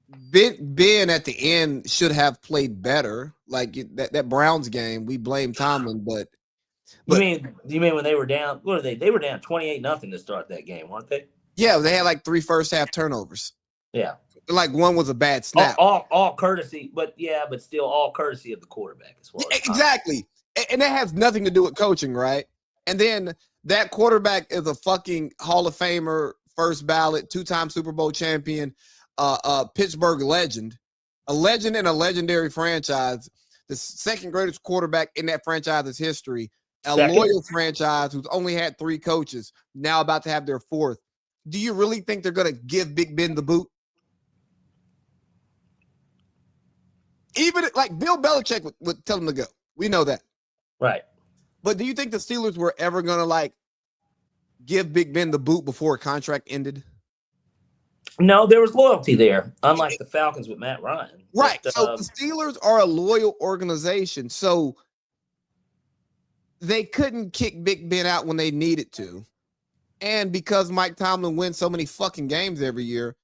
Ben at the end should have played better. Like that Browns game, we blame Tomlin, but you mean when they were down? What are they? They were down 28-0 to start that game, weren't they? Yeah, they had like 3 first half turnovers. Yeah, like one was a bad snap. All courtesy, but still all courtesy of the quarterback as well. Exactly, and that has nothing to do with coaching, right? And then that quarterback is a fucking Hall of Famer, first ballot, 2-time Super Bowl champion, Pittsburgh legend, a legend in a legendary franchise, the second greatest quarterback in that franchise's history, loyal franchise who's only had 3 coaches, now about to have their 4th. Do you really think they're going to give Big Ben the boot? Even like Bill Belichick would tell him to go. We know that. Right. But do you think the Steelers were ever going to like give Big Ben the boot before a contract ended? No, there was loyalty there, unlike the Falcons with Matt Ryan. Right. So the Steelers are a loyal organization. So they couldn't kick Big Ben out when they needed to. And because Mike Tomlin wins so many fucking games every year,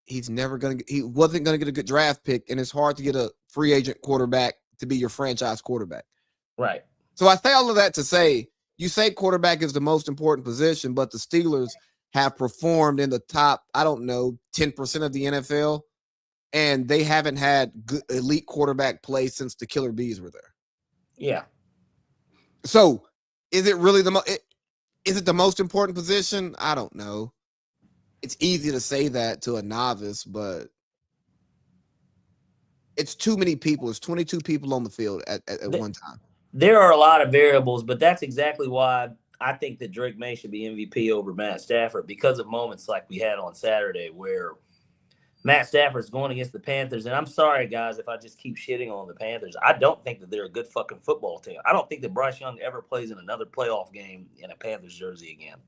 he wasn't going to get a good draft pick, and it's hard to get a free agent quarterback to be your franchise quarterback. Right. So I say all of that to say, you say quarterback is the most important position, but the Steelers have performed in the top, 10% of the NFL, and they haven't had good elite quarterback play since the Killer Bees were there. Yeah. So is it really is it the most important position? I don't know. It's easy to say that to a novice, but it's too many people. It's 22 people on the field at one time. There are a lot of variables, but that's exactly why I think that Drake May should be MVP over Matt Stafford, because of moments like we had on Saturday where Matt Stafford's going against the Panthers. And I'm sorry, guys, if I just keep shitting on the Panthers. I don't think that they're a good fucking football team. I don't think that Bryce Young ever plays in another playoff game in a Panthers jersey again.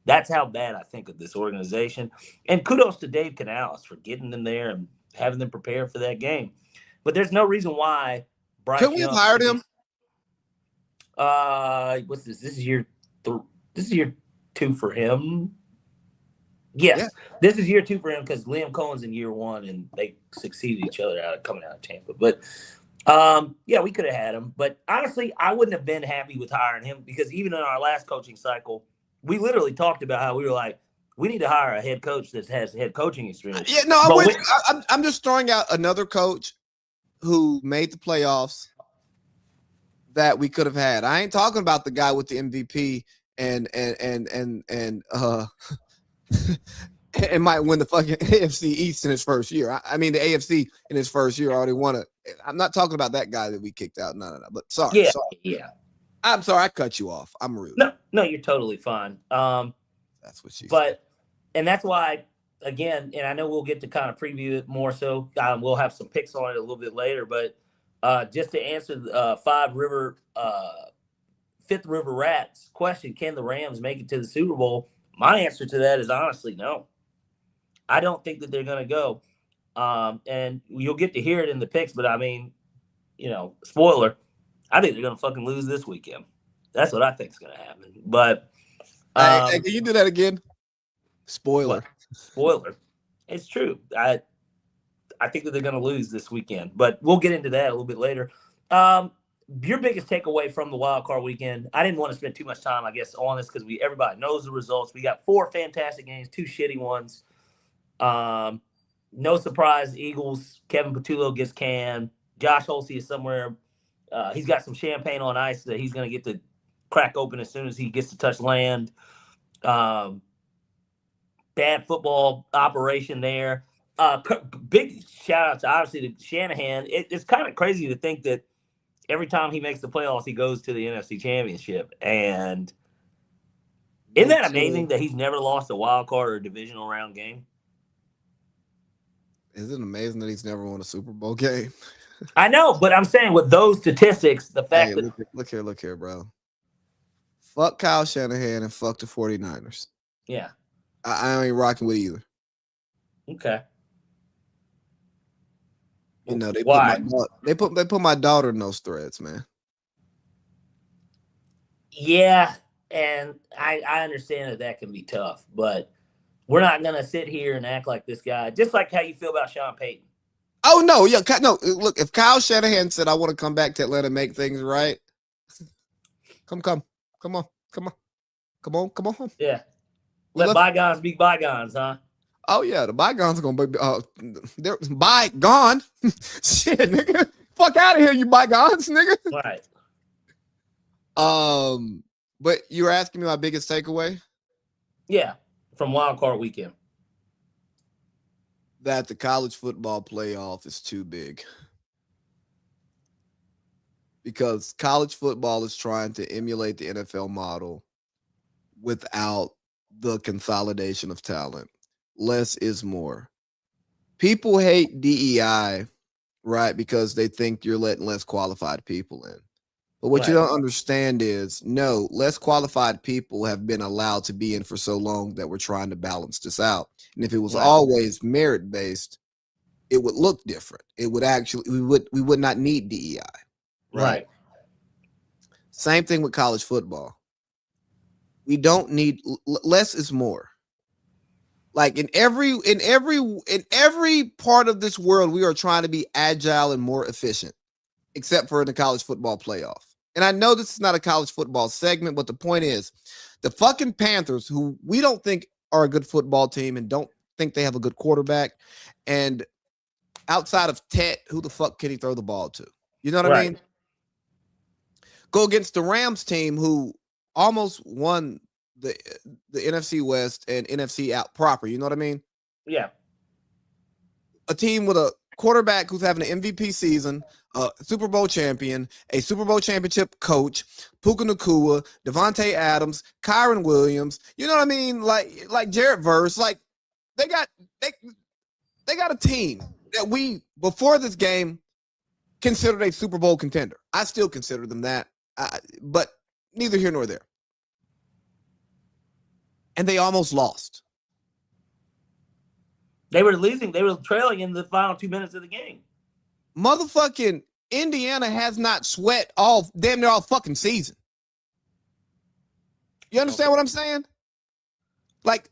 That's how bad I think of this organization. And kudos to Dave Canales for getting them there and having them prepare for that game. But there's no reason why Bryce Young. Can we have hired him? What's this? This is year 2 for him. Yes, This is year 2 for him because Liam Cohen's in year 1 and they succeeded each other coming out of Tampa. But we could have had him. But honestly, I wouldn't have been happy with hiring him, because even in our last coaching cycle, we literally talked about how we were like, we need to hire a head coach that has head coaching experience. Yeah, no, I'm just throwing out another coach who made the playoffs that we could have had. I ain't talking about the guy with the MVP and and might win the fucking AFC East in his first year. I mean, the AFC in his first year already won it. I'm not talking about that guy that we kicked out. No. But sorry. Yeah. I'm sorry I cut you off. I'm rude. No, you're totally fine. That's what she said. And that's why, again, and I know we'll get to kind of preview it more so. We'll have some picks on it a little bit later, but just to answer the Fifth River Rats question, can the Rams make it to the Super Bowl? My answer to that is honestly no. I don't think that they're going to go. And you'll get to hear it in the picks, but I mean, spoiler, I think they're going to fucking lose this weekend. That's what I think is going to happen. But hey, can you do that again? Spoiler. What? Spoiler. It's true. I think that they're going to lose this weekend, but we'll get into that a little bit later. Your biggest takeaway from the wild card weekend? I didn't want to spend too much time, I guess, on this because everybody knows the results. We got 4 fantastic games, 2 shitty ones. No surprise, Eagles. Kevin Patullo gets canned. Josh Holsey is somewhere. He's got some champagne on ice that he's going to get to crack open as soon as he gets to touch land. Bad football operation there. Big shout out to obviously to Shanahan. It's kind of crazy to think that every time he makes the playoffs, he goes to the NFC Championship. And isn't that amazing that he's never lost a wild card or a divisional round game? Isn't it amazing that he's never won a Super Bowl game? I know, but I'm saying with those statistics, the fact that look here, bro. Fuck Kyle Shanahan and fuck the 49ers. Yeah. I ain't rocking with either. Okay. They put my daughter in those threads, man. Yeah, and I understand that can be tough, but we're not gonna sit here and act like this guy. Just like how you feel about Sean Payton. Oh no, yeah, no. Look, if Kyle Shanahan said I want to come back to Atlanta and make things right, come on. Yeah, let bygones be bygones, huh? Oh yeah, the bygones are gonna be they're bygone. Shit, nigga, fuck out of here, you bygones, nigga. Right. But you were asking me my biggest takeaway. Yeah, from wild card weekend. That the college football playoff is too big. Because college football is trying to emulate the NFL model without the consolidation of talent. Less is more. People hate DEI, right? Because they think you're letting less qualified people in. But what you don't understand is, no, less qualified people have been allowed to be in for so long that we're trying to balance this out. And if it was always merit-based, it would look different. It would actually, we would not need DEI. Right. Same thing with college football. We don't need less is more. Like in every part of this world, we are trying to be agile and more efficient, except for in the college football playoff. And I know this is not a college football segment, but the point is, the fucking Panthers, who we don't think are a good football team and don't think they have a good quarterback, and outside of Tet, who the fuck can he throw the ball to? You know what I mean? Go against the Rams team, who almost won the NFC West and NFC out proper. You know what I mean? Yeah. A team with a quarterback who's having an MVP season, a Super Bowl champion, a Super Bowl championship coach, Puka Nacua, Devontae Adams, Kyron Williams. You know what I mean? Like Jared Verse. Like they got a team that we before this game considered a Super Bowl contender. I still consider them that, but neither here nor there. And they almost lost. They were losing. They were trailing in the final 2 minutes of the game. Motherfucking Indiana has not sweat damn near all fucking season. You understand what I'm saying? Like,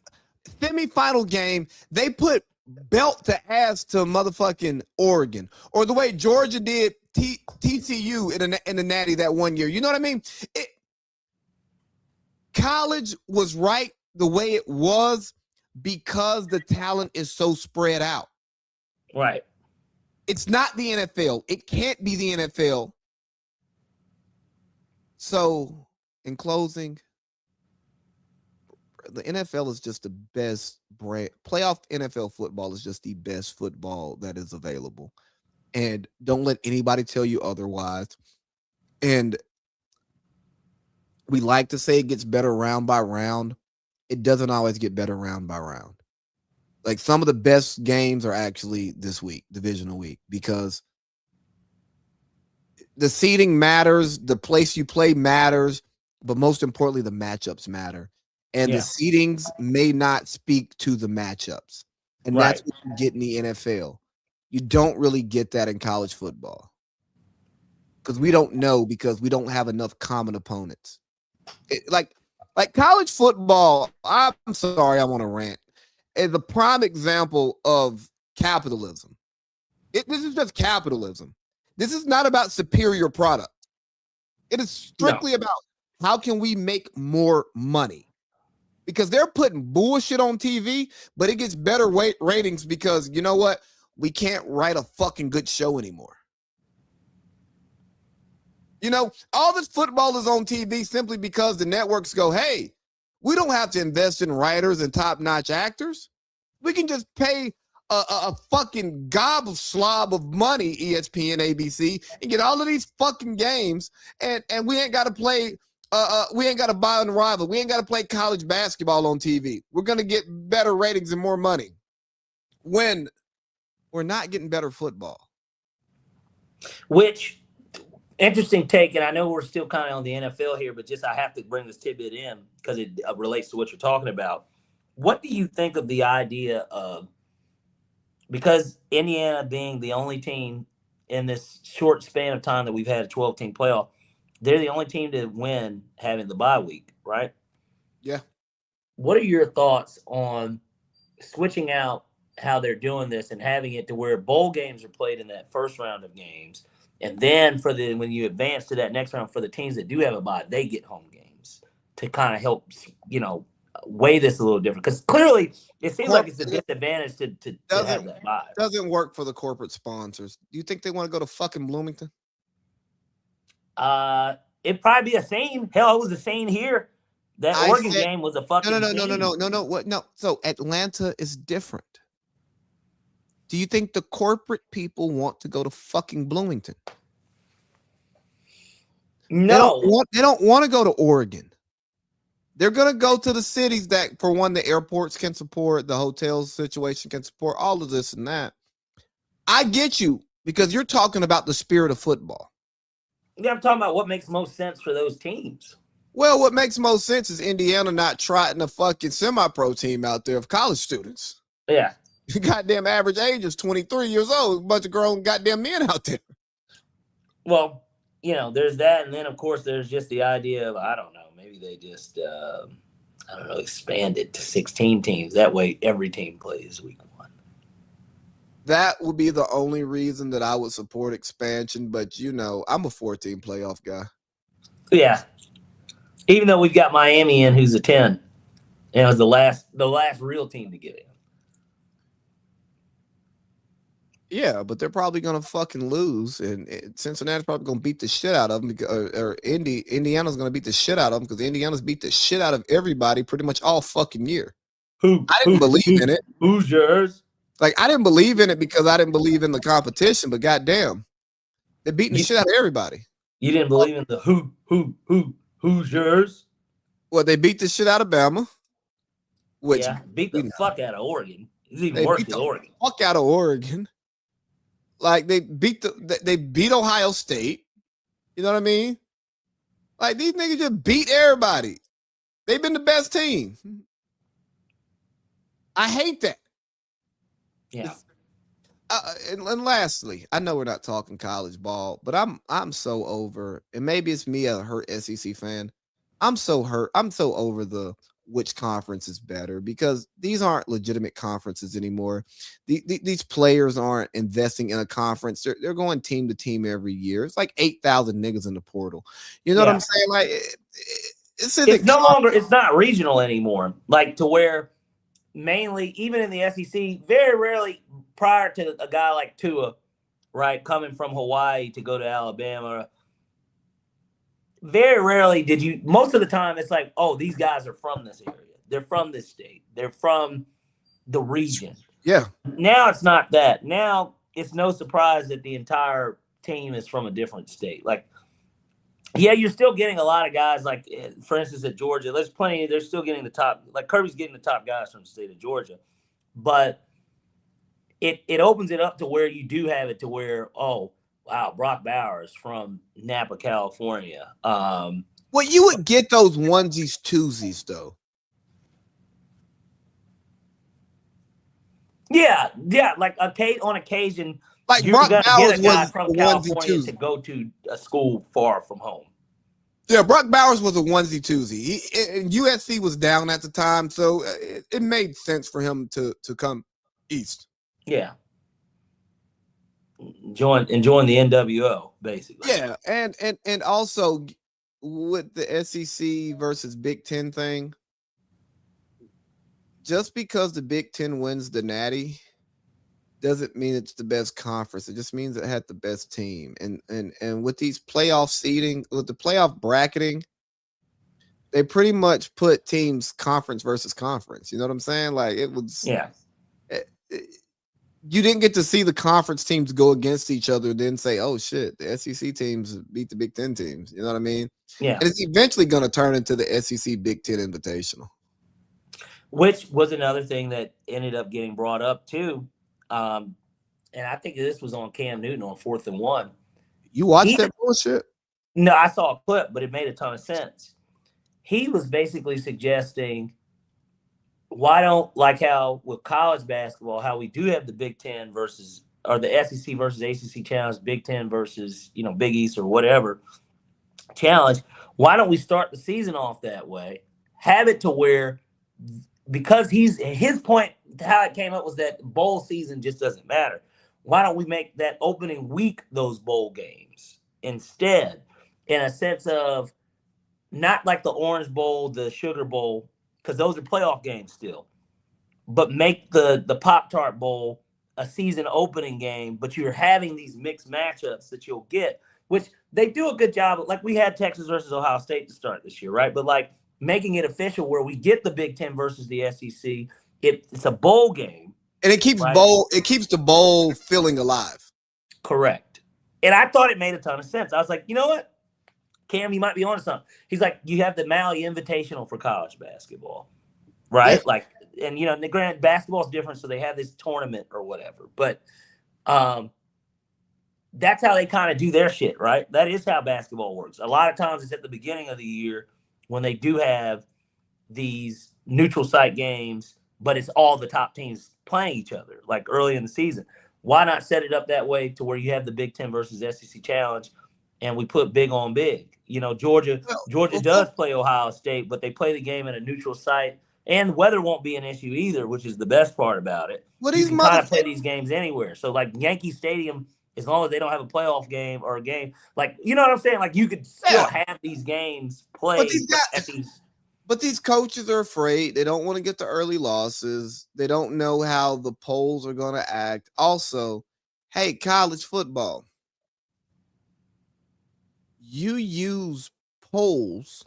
semifinal game, they put belt to ass to motherfucking Oregon. Or the way Georgia did TCU in the Natty that one year. You know what I mean? College was right the way it was because the talent is so spread out. Right. It's not the NFL. It can't be the NFL. So, in closing, the NFL is just the best brand. Playoff NFL football is just the best football that is available. And don't let anybody tell you otherwise. And we like to say it gets better round by round. It doesn't always get better round by round. Like some of the best games are actually this week, divisional week, because the seeding matters, the place you play matters, but most importantly, the matchups matter. And the seedings may not speak to the matchups. And that's what you get in the NFL. You don't really get that in college football. Because we don't know, because we don't have enough common opponents. Like college football, I'm sorry, I want to rant, is a prime example of capitalism. This is just capitalism. This is not about superior product. It is strictly about how can we make more money? Because they're putting bullshit on TV, but it gets better ratings because, you know what? We can't write a fucking good show anymore. You know, all this football is on TV simply because the networks go, hey, we don't have to invest in writers and top-notch actors. We can just pay a fucking slob of money, ESPN, ABC, and get all of these fucking games, and we ain't got to play, we ain't got to buy on rival. We ain't got to play college basketball on TV. We're going to get better ratings and more money when we're not getting better football. Which... interesting take, and I know we're still kind of on the NFL here, but just I have to bring this tidbit in because it relates to what you're talking about. What do you think of the idea of, because Indiana being the only team in this short span of time that we've had a 12-team playoff, they're the only team to win having the bye week, right? Yeah. What are your thoughts on switching out how they're doing this and having it to where bowl games are played in that first round of games? And then when you advance to that next round, for the teams that do have a bye, they get home games to kind of help, weigh this a little different. Because clearly, it seems like it's a disadvantage to have that bye. Doesn't work for the corporate sponsors. Do you think they want to go to fucking Bloomington? It'd probably be a same. Hell, it was the same here. That Oregon game was a fucking No. What? No. So Atlanta is different. Do you think the corporate people want to go to fucking Bloomington? No. They don't want to go to Oregon. They're going to go to the cities that, for one, the airports can support, the hotels situation can support, all of this and that. I get you, because you're talking about the spirit of football. Yeah, I'm talking about what makes most sense for those teams. Well, what makes most sense is Indiana not trotting a fucking semi-pro team out there of college students. Yeah. Goddamn average age is 23 years old. A bunch of grown goddamn men out there. Well, there's that. And then, of course, there's just the idea of, I don't know, maybe they just, expand it to 16 teams. That way every team plays week 1. That would be the only reason that I would support expansion. But, I'm a 14 playoff guy. Yeah. Even though we've got Miami in who's a 10. And it was the last real team to get in. Yeah, but they're probably going to fucking lose, and Cincinnati's probably going to beat the shit out of them, or Indiana's going to beat the shit out of them, because Indiana's beat the shit out of everybody pretty much all fucking year. I didn't believe in it. Who's yours? Like, I didn't believe in it because I didn't believe in the competition, but goddamn, they're beating the shit out of everybody. You didn't believe in the who's yours? Well, they beat the shit out of Bama. Which beat the fuck out of Oregon. It's even worse with Oregon. Fuck out of Oregon. Like, they beat Ohio State. You know what I mean? Like, these niggas just beat everybody. They've been the best team. I hate that. Yeah. And lastly, I know we're not talking college ball, but I'm so over, and maybe it's me, a hurt SEC fan. I'm so hurt. I'm so over the which conference is better, because these aren't legitimate conferences anymore. These players aren't investing in a conference. They're going team to team every year. It's like 8,000 niggas in the portal. You know what I'm saying? Like, it's no longer, it's not regional anymore. Like, to where mainly, even in the SEC, very rarely prior to a guy like Tua, right, coming from Hawaii to go to Alabama, very rarely most of the time it's like, oh, these guys are from this area. They're from this state. They're from the region. Yeah. Now it's not that. Now it's no surprise that the entire team is from a different state. Like, yeah, you're still getting a lot of guys. Like, for instance, at Georgia, there's plenty. They're still getting the top. Like Kirby's getting the top guys from the state of Georgia, but it opens it up to where you do have it to where, oh wow, Brock Bowers from Napa, California. Well, you would get those onesies, twosies, though. Yeah, like on occasion, Like you're Brock gonna Bowers get a guy was from a onesie, California to twosie. go to a school far from home. Yeah, Brock Bowers was a onesie, twosie. USC was down at the time, so it made sense for him to come east. Yeah, enjoying the NWO basically. Yeah, and also with the SEC versus Big Ten thing, just because the Big Ten wins the Natty doesn't mean it's the best conference. It just means it had the best team. And with these playoff seeding, with the playoff bracketing, they pretty much put teams conference versus conference. You know what I'm saying? Like it was. Yeah. You didn't get to see the conference teams go against each other and then say, oh shit, the SEC teams beat the Big Ten teams. You know what I mean? Yeah. And it's eventually going to turn into the SEC Big Ten Invitational. Which was another thing that ended up getting brought up too. And I think this was on Cam Newton on 4th and 1. You watched that bullshit? No, I saw a clip, but it made a ton of sense. He was basically suggesting, why don't, like how with college basketball, how we do have the Big Ten versus, or the SEC versus ACC challenge, Big Ten versus, Big East or whatever challenge. Why don't we start the season off that way? Have it to where, because his point, how it came up was that bowl season just doesn't matter. Why don't we make that opening week those bowl games instead, in a sense of not like the Orange Bowl, the Sugar Bowl, because those are playoff games still, but make the Pop-Tart Bowl a season opening game, but you're having these mixed matchups that you'll get, which they do a good job of. Like we had Texas versus Ohio State to start this year, right? But like making it official where we get the Big Ten versus the SEC. It's a bowl game. And it keeps right? it keeps the bowl feeling alive. Correct. And I thought it made a ton of sense. I was like, you know what? Cam, you might be onto something. He's like, you have the Maui Invitational for college basketball, right? Yeah. Like, and the granted, basketball is different, so they have this tournament or whatever. But that's how they kind of do their shit, right? That is how basketball works. A lot of times it's at the beginning of the year when they do have these neutral site games, but it's all the top teams playing each other, like early in the season. Why not set it up that way to where you have the Big Ten versus SEC challenge, and we put big on big? Georgia does play Ohio State, but they play the game at a neutral site, and weather won't be an issue either, which is the best part about it. You can kind of play these games anywhere. So, like Yankee Stadium, as long as they don't have a playoff game or a game, like, you know what I'm saying? Like, you could still have these games played at these. But these coaches are afraid. They don't want to get the early losses. They don't know how the polls are going to act. Also, hey, college football. You use polls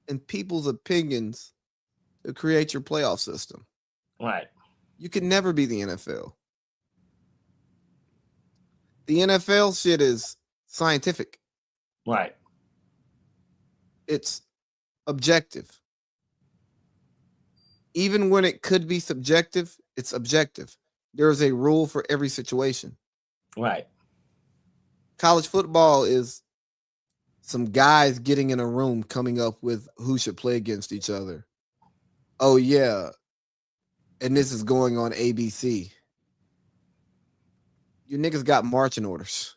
and people's opinions to create your playoff system. Right. You can never be the NFL. The NFL shit is scientific. Right. It's objective. Even when it could be subjective, it's objective. There is a rule for every situation. Right. College football is some guys getting in a room coming up with who should play against each other. Oh, yeah. And this is going on ABC. You niggas got marching orders.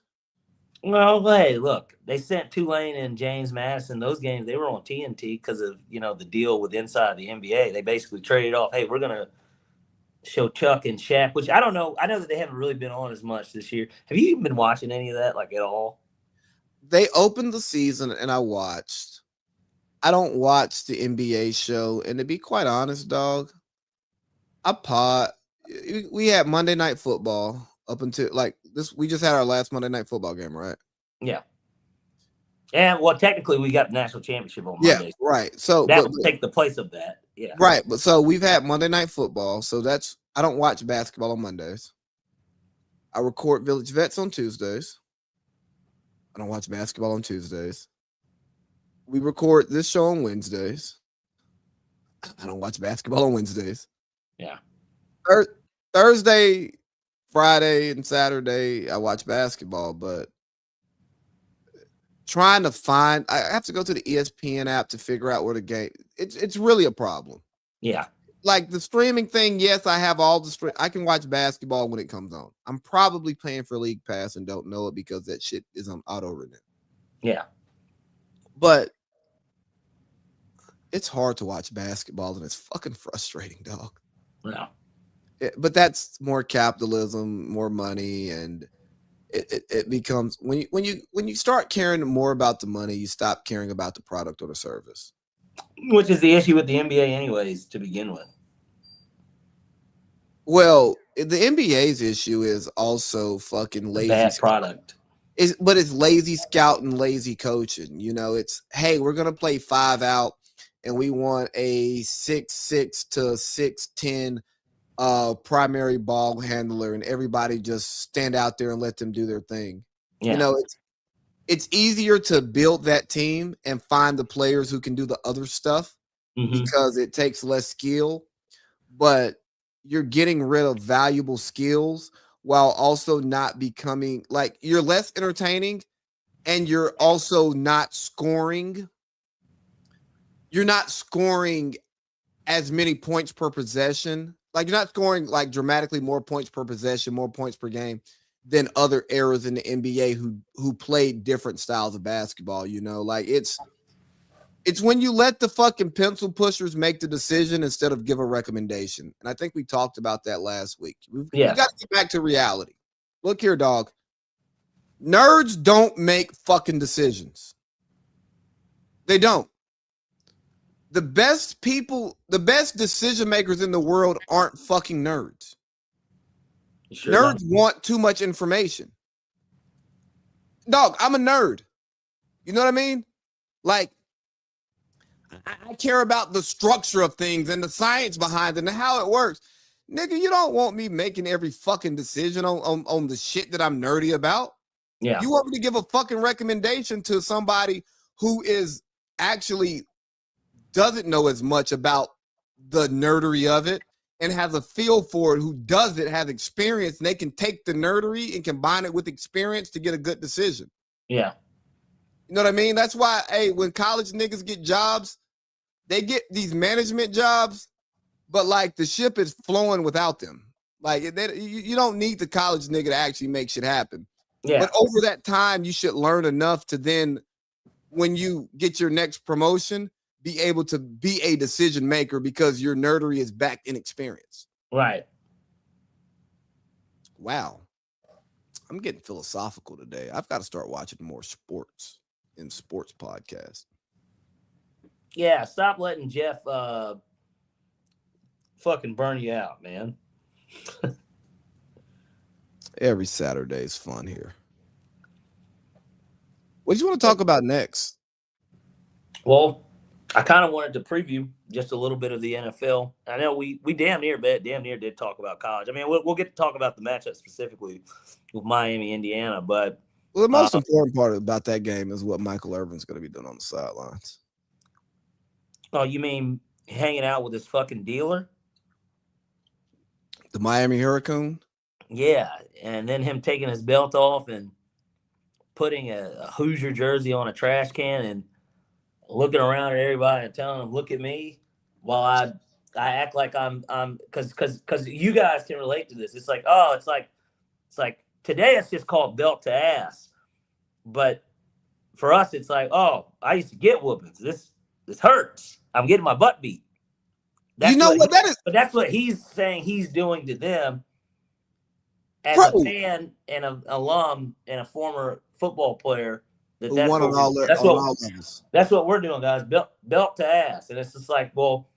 Well, hey, look, they sent Tulane and James Madison. Those games, they were on TNT because of, the deal with inside the NBA. They basically traded off, hey, we're going to show Chuck and Shaq, which I don't know. I know that they haven't really been on as much this year. Have you even been watching any of that, like, at all? They opened the season, and I watched. I don't watch the NBA show, and to be quite honest, dog, we had Monday Night Football up until, like, this. We just had our last Monday Night Football game, right? Yeah. And well, technically, we got the national championship on Yeah, Monday. right. So, That would take the place of that. Yeah. right. But so we've had Monday Night Football. So I don't watch basketball on Mondays. I record Village Vets on Tuesdays. I don't watch basketball on Tuesdays. We record this show on Wednesdays. I don't watch basketball on Wednesdays. Yeah. Thursday, Friday, and Saturday, I watch basketball, but trying to find, I have to go to the ESPN app to figure out where the game. It's really a problem. Yeah. Like the streaming thing, yes, I have all the stream. I can watch basketball when it comes on. I'm probably paying for League Pass and don't know it because that shit is on auto renew. Yeah. But it's hard to watch basketball and it's fucking frustrating, dog. Yeah. But that's more capitalism, more money, and it becomes when you start caring more about the money, you stop caring about the product or the service. Which is the issue with the NBA, anyways, to begin with. Well, the NBA's issue is also fucking lazy bad product. But it's lazy scouting, lazy coaching. You know, it's hey, we're gonna play 5 out, and we want a 6'6" to 6'10" primary ball handler, and everybody just stand out there and let them do their thing. Yeah. You know, it's easier to build that team and find the players who can do the other stuff because it takes less skill, but you're getting rid of valuable skills while also not becoming like you're less entertaining and you're also not scoring. You're not scoring as many points per possession. Like you're not scoring like dramatically more points per possession, more points per game than other eras in the NBA who played different styles of basketball, you know? Like it's when you let the fucking pencil pushers make the decision instead of give a recommendation. And I think we talked about that last week. We got to get back to reality. Look here, dog. Nerds don't make fucking decisions. They don't. The best people, the best decision makers in the world aren't fucking nerds. Sure nerds want too much information. Dog, I'm a nerd. You know what I mean? Like, I care about the structure of things and the science behind it and how it works. Nigga, you don't want me making every fucking decision on the shit that I'm nerdy about. Yeah. You want me to give a fucking recommendation to somebody who is actually doesn't know as much about the nerdery of it and has a feel for it, who does it, has experience, and they can take the nerdery and combine it with experience to get a good decision. Yeah. You know what I mean? That's why, hey, when college niggas get jobs, they get these management jobs, but like the ship is flowing without them. Like you don't need the college nigga to actually make shit happen. Yeah. But over that time, you should learn enough to then, when you get your next promotion, be able to be a decision maker because your nerdery is backed in experience. Right. Wow. I'm getting philosophical today. I've got to start watching more sports in sports podcasts. Yeah, stop letting Jeff fucking burn you out, man. Every Saturday is fun here. What do you want to talk about next? Well, I kind of wanted to preview just a little bit of the NFL. I know we damn near did talk about college. I mean, we'll get to talk about the matchup specifically with Miami, Indiana, but the most important part about that game is what Michael Irvin's going to be doing on the sidelines. Oh, you mean hanging out with his fucking dealer? The Miami Hurricane? Yeah, and then him taking his belt off and putting a Hoosier jersey on a trash can and looking around at everybody and telling them, "Look at me," while I act like I'm because you guys can relate to this. It's like, oh, it's like today it's just called belt to ass, but for us it's like, oh, I used to get whoopings. This hurts. I'm getting my butt beat. That's what that is. But that's what he's saying he's doing to them as a fan and an alum and a former football player. That's what we're doing, guys. Belt to ass. And it's just like, well,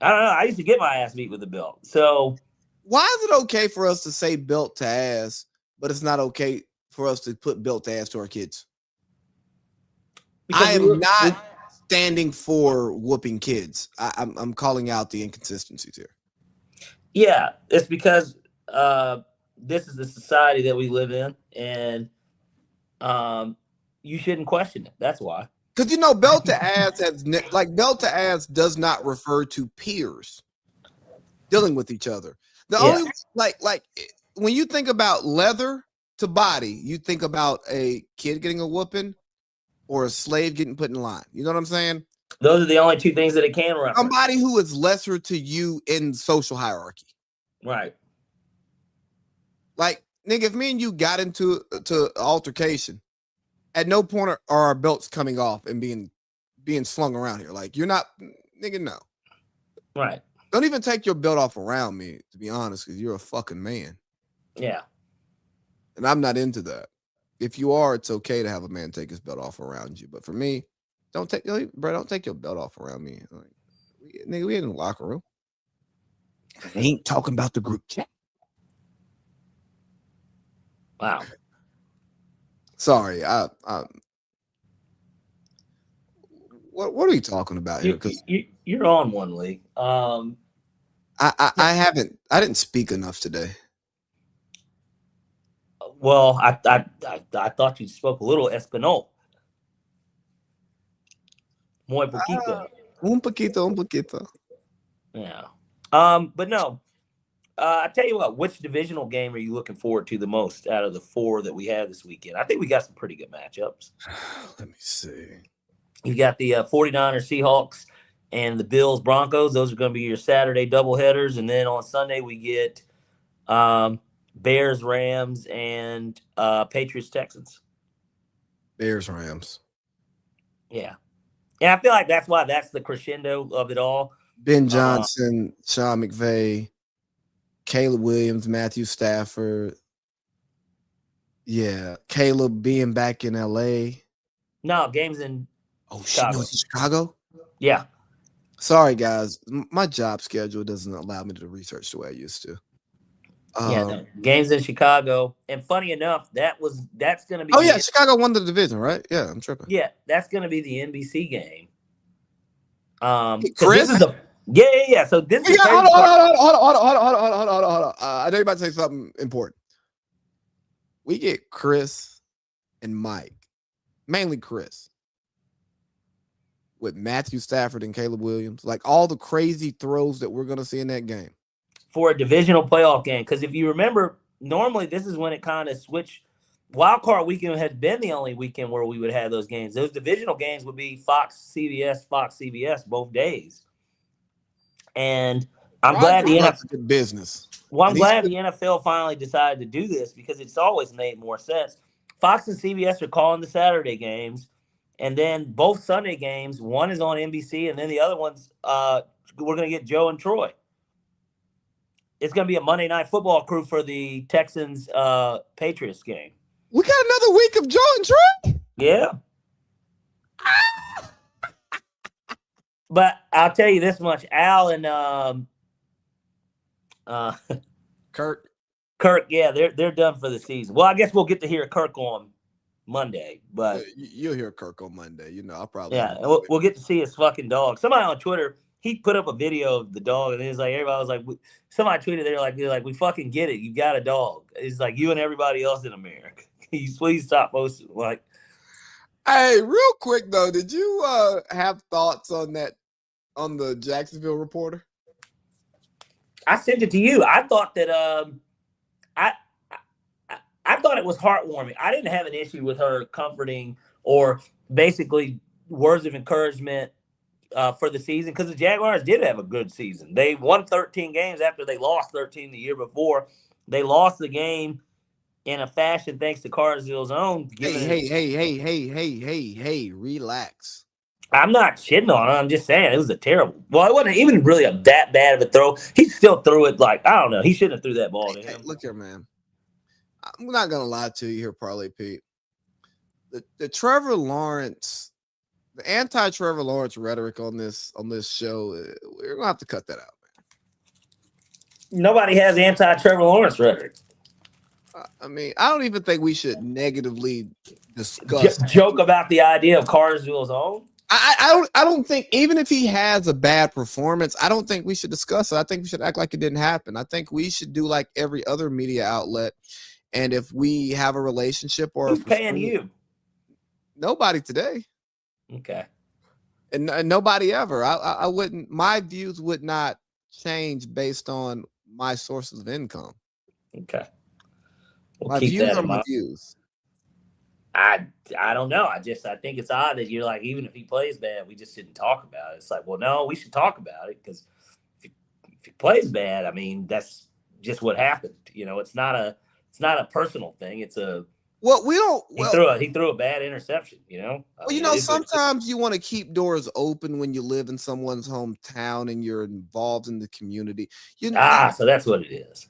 I don't know. I used to get my ass beat with the belt. So why is it okay for us to say belt to ass, but it's not okay for us to put belt to ass to our kids? I am not standing for whooping kids. I'm calling out the inconsistencies here. Yeah, it's because this is the society that we live in, and you shouldn't question it. That's why. Because belt to ass belt to ass does not refer to peers dealing with each other. The Yeah. only when you think about leather to body, you think about a kid getting a whooping or a slave getting put in line. You know what I'm saying? Those are the only two things that it can reference. Somebody who is lesser to you in social hierarchy. Right. Like, nigga, if me and you got into altercation, at no point are our belts coming off and being slung around here. Like, you're not, nigga, no. Right. Don't even take your belt off around me, to be honest, because you're a fucking man. Yeah. And I'm not into that. If you are, it's okay to have a man take his belt off around you. But for me, don't take your belt off around me. Like, nigga, we in the locker room. I ain't talking about the group chat. Wow. Sorry, what are we talking about here? Because you're on one, Lee. I didn't speak enough today. Well, I thought you spoke a little Espanol. Muy poquito. Un poquito. Yeah. But no. I tell you what, which divisional game are you looking forward to the most out of the 4 that we have this weekend? I think we got some pretty good matchups. Let me see. You got the 49ers Seahawks and the Bills Broncos. Those are going to be your Saturday doubleheaders. And then on Sunday, we get Bears Rams and Patriots Texans. Bears Rams. Yeah. And I feel like that's why that's the crescendo of it all. Ben Johnson, Sean McVay, Caleb Williams, Matthew Stafford. Yeah. Caleb being back in LA. No, games in Chicago. Chicago? Yeah. Sorry, guys. My job schedule doesn't allow me to research the way I used to. No, games in Chicago. And funny enough, that's going to be. Oh, yeah. Chicago won the division, right? Yeah, I'm tripping. Yeah, that's going to be the NBC game. Chris? This is yeah. So this is hold on. I know you're about to say something important. We get Chris and Mike, mainly Chris, with Matthew Stafford and Caleb Williams, like all the crazy throws that we're going to see in that game. For a divisional playoff game. Because if you remember, normally this is when it kind of switched. Wild card weekend had been the only weekend where we would have those games. Those divisional games would be Fox, CBS both days. And I'm glad the NFL business. Well, I'm glad the NFL finally decided to do this because it's always made more sense. Fox and CBS are calling the Saturday games, and then both Sunday games. One is on NBC, and then the other one's we're going to get Joe and Troy. It's going to be a Monday Night Football crew for the Texans Patriots game. We got another week of Joe and Troy? Yeah. But I'll tell you this much. Al and Kirk, yeah, they're done for the season. Well, I guess we'll get to hear Kirk on Monday, but you'll hear Kirk on Monday. I'll probably we'll get to see his fucking dog. Somebody on Twitter, he put up a video of the dog, and it's like everybody was like, somebody tweeted, they're like, we fucking get it. You got a dog. It's like you and everybody else in America. Please stop posting. Like, hey, real quick though, did you have thoughts on the Jacksonville reporter? I sent it to you. I thought that I thought it was heartwarming. I didn't have an issue with her comforting or basically words of encouragement for the season because the Jaguars did have a good season. They won 13 games after they lost 13 the year before. They lost the game in a fashion thanks to Carsville's own. Hey, relax. I'm not shitting on it. I'm just saying it was a terrible. Well, it wasn't even really that bad of a throw. He still threw it like, I don't know. He shouldn't have threw that ball to him. Hey, look here, man. I'm not gonna lie to you here, Parlay Pete. The Trevor Lawrence, the anti-Trevor Lawrence rhetoric on this show, we're gonna have to cut that out, man. Nobody has anti-Trevor Lawrence rhetoric. I mean, I don't even think we should negatively discuss. Joke about the idea of Carsville's own. I don't think, even if he has a bad performance, I don't think we should discuss it. I think we should act like it didn't happen. I think we should do like every other media outlet. And if we have a relationship or Who's paying you? Nobody today. Okay. And nobody ever. I wouldn't. My views would not change based on my sources of income. Okay. We'll My keep views that are in my mind. views. I don't know. I think it's odd that you're like, even if he plays bad, we just didn't talk about it. It's like, well, no, we should talk about it because if he plays bad, I mean, that's just what happened. It's not a personal thing. It's a Well, we don't. Well, he threw a bad interception. I mean, it is what it is. sometimes you want to keep doors open when you live in someone's hometown and you're involved in the community. So that's what it is.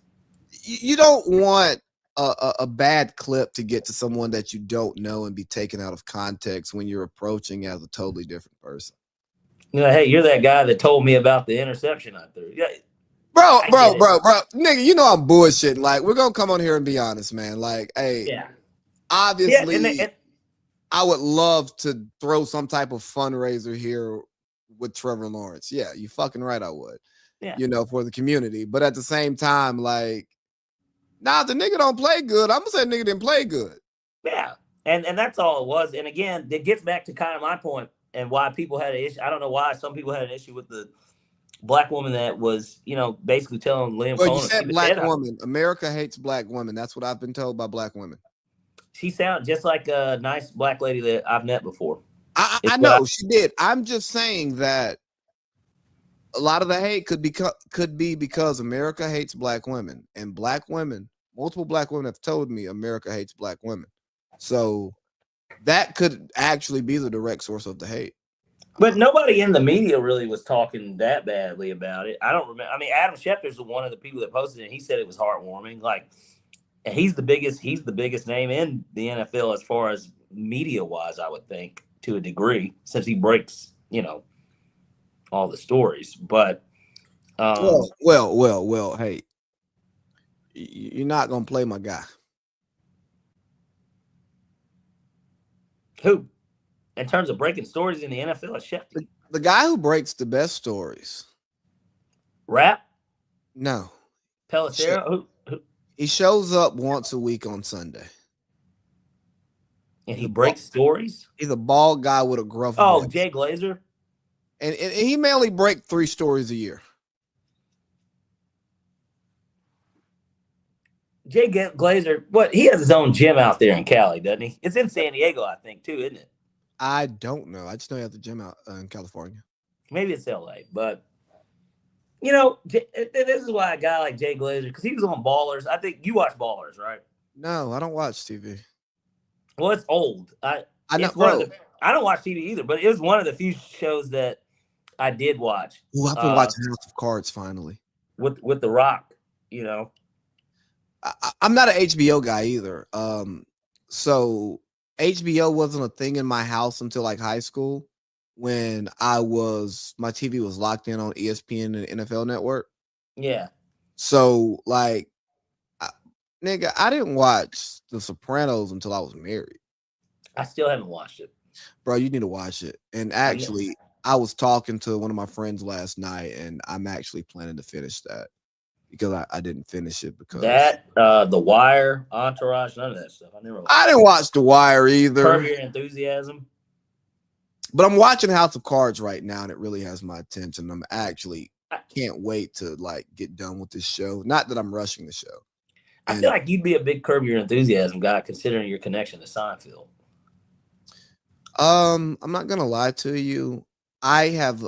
You don't want a bad clip to get to someone that you don't know and be taken out of context when you're approaching as a totally different person. Hey, you're that guy that told me about the interception I threw. Yeah. Bro, nigga, I'm bullshitting. Like, we're gonna come on here and be honest, man. Like, hey, Yeah. obviously, I would love to throw some type of fundraiser here with Trevor Lawrence. Yeah, you fucking right, I would. Yeah. For the community. But at the same time, like, nah, the nigga don't play good. I'm gonna say nigga didn't play good. Yeah. And that's all it was. And again, it gets back to kind of my point and why people had an issue. I don't know why some people had an issue with the black woman that was, basically telling Liam Cohen. You said black woman. America hates black women. That's what I've been told by black women. She sounds just like a nice black lady that I've met before. I know she did. I'm just saying that a lot of the hate could be because America hates black women, and black women, multiple black women have told me America hates black women. So that could actually be the direct source of the hate. But nobody in the media really was talking that badly about it. I don't remember. I mean, Adam Schefter's one of the people that posted it. He said it was heartwarming. Like, and he's the biggest name in the NFL as far as media wise, I would think, to a degree, since he breaks, all the stories. But well, hey, you're not gonna play my guy. Who? In terms of breaking stories in the NFL, is Schefter. The guy who breaks the best stories. Rap? No. Pelissero? Who? He shows up once a week on Sunday. And he breaks stories? He's a bald guy with a gruff voice. Jay Glazer? And he may only break 3 stories a year. Jay Glazer, he has his own gym out there in Cali, doesn't he? It's in San Diego, I think, too, isn't it? I don't know. I just know he has a gym out in California. Maybe it's LA, but this is why a guy like Jay Glazer, because he was on Ballers. I think you watch Ballers, right? No, I don't watch TV. Well, it's old. I know. I don't watch TV either, but it was one of the few shows that I did watch. Ooh, I've been watching House of Cards finally. With The Rock, I'm not an HBO guy either. So HBO wasn't a thing in my house until like high school, when my TV was locked in on ESPN and NFL Network. Yeah. So like, nigga, I didn't watch The Sopranos until I was married. I still haven't watched it. Bro, you need to watch it. And actually, I was talking to one of my friends last night, and I'm actually planning to finish that, because I didn't finish it because that The Wire, Entourage, none of that stuff. I didn't watch The Wire either. Curb Your Enthusiasm. But I'm watching House of Cards right now, and it really has my attention. I'm actually can't wait to like get done with this show. Not that I'm rushing the show. I feel like you'd be a big Curb Your Enthusiasm guy, considering your connection to Seinfeld. I'm not gonna lie to you. I have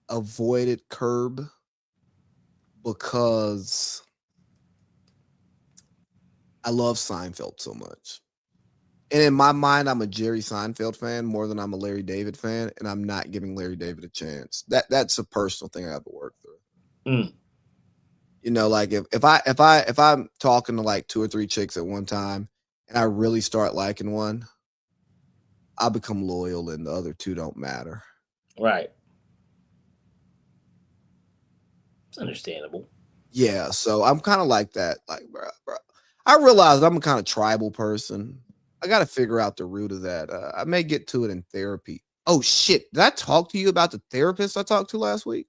avoided Curb because I love Seinfeld so much. And in my mind, I'm a Jerry Seinfeld fan more than I'm a Larry David fan, and I'm not giving Larry David a chance. That's a personal thing I have to work through. Like if I'm talking to like 2 or 3 chicks at one time and I really start liking one, I become loyal and the other 2 don't matter. Right. It's understandable. Yeah, so I'm kind of like that. Like, bro, I realize I'm a kind of tribal person. I got to figure out the root of that. I may get to it in therapy. Oh shit! Did I talk to you about the therapist I talked to last week?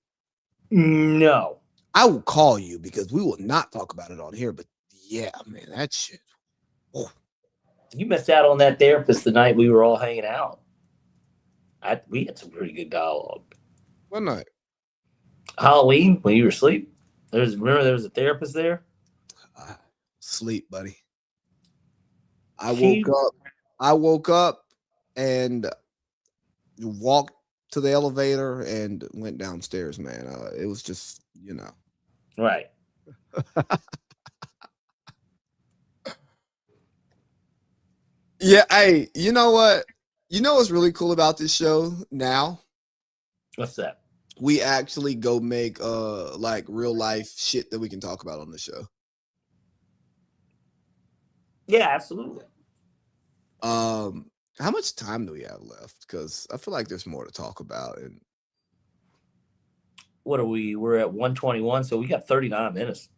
No. I will call you because we will not talk about it on here. But yeah, man, that shit. Oh. You missed out on that therapist the night we were all hanging out. We had some pretty good dialogue. What night? Halloween when you were asleep. Remember there was a therapist there. Sleep, buddy. I She woke up and walked to the elevator and went downstairs, man. It was just, right. Yeah, hey, you know what? You know what's really cool about this show now? What's that? We actually go make like real life shit that we can talk about on the show. Yeah, absolutely. How much time do we have left? Because I feel like there's more to talk about. And what are we? We're at 121, so we got 39 minutes.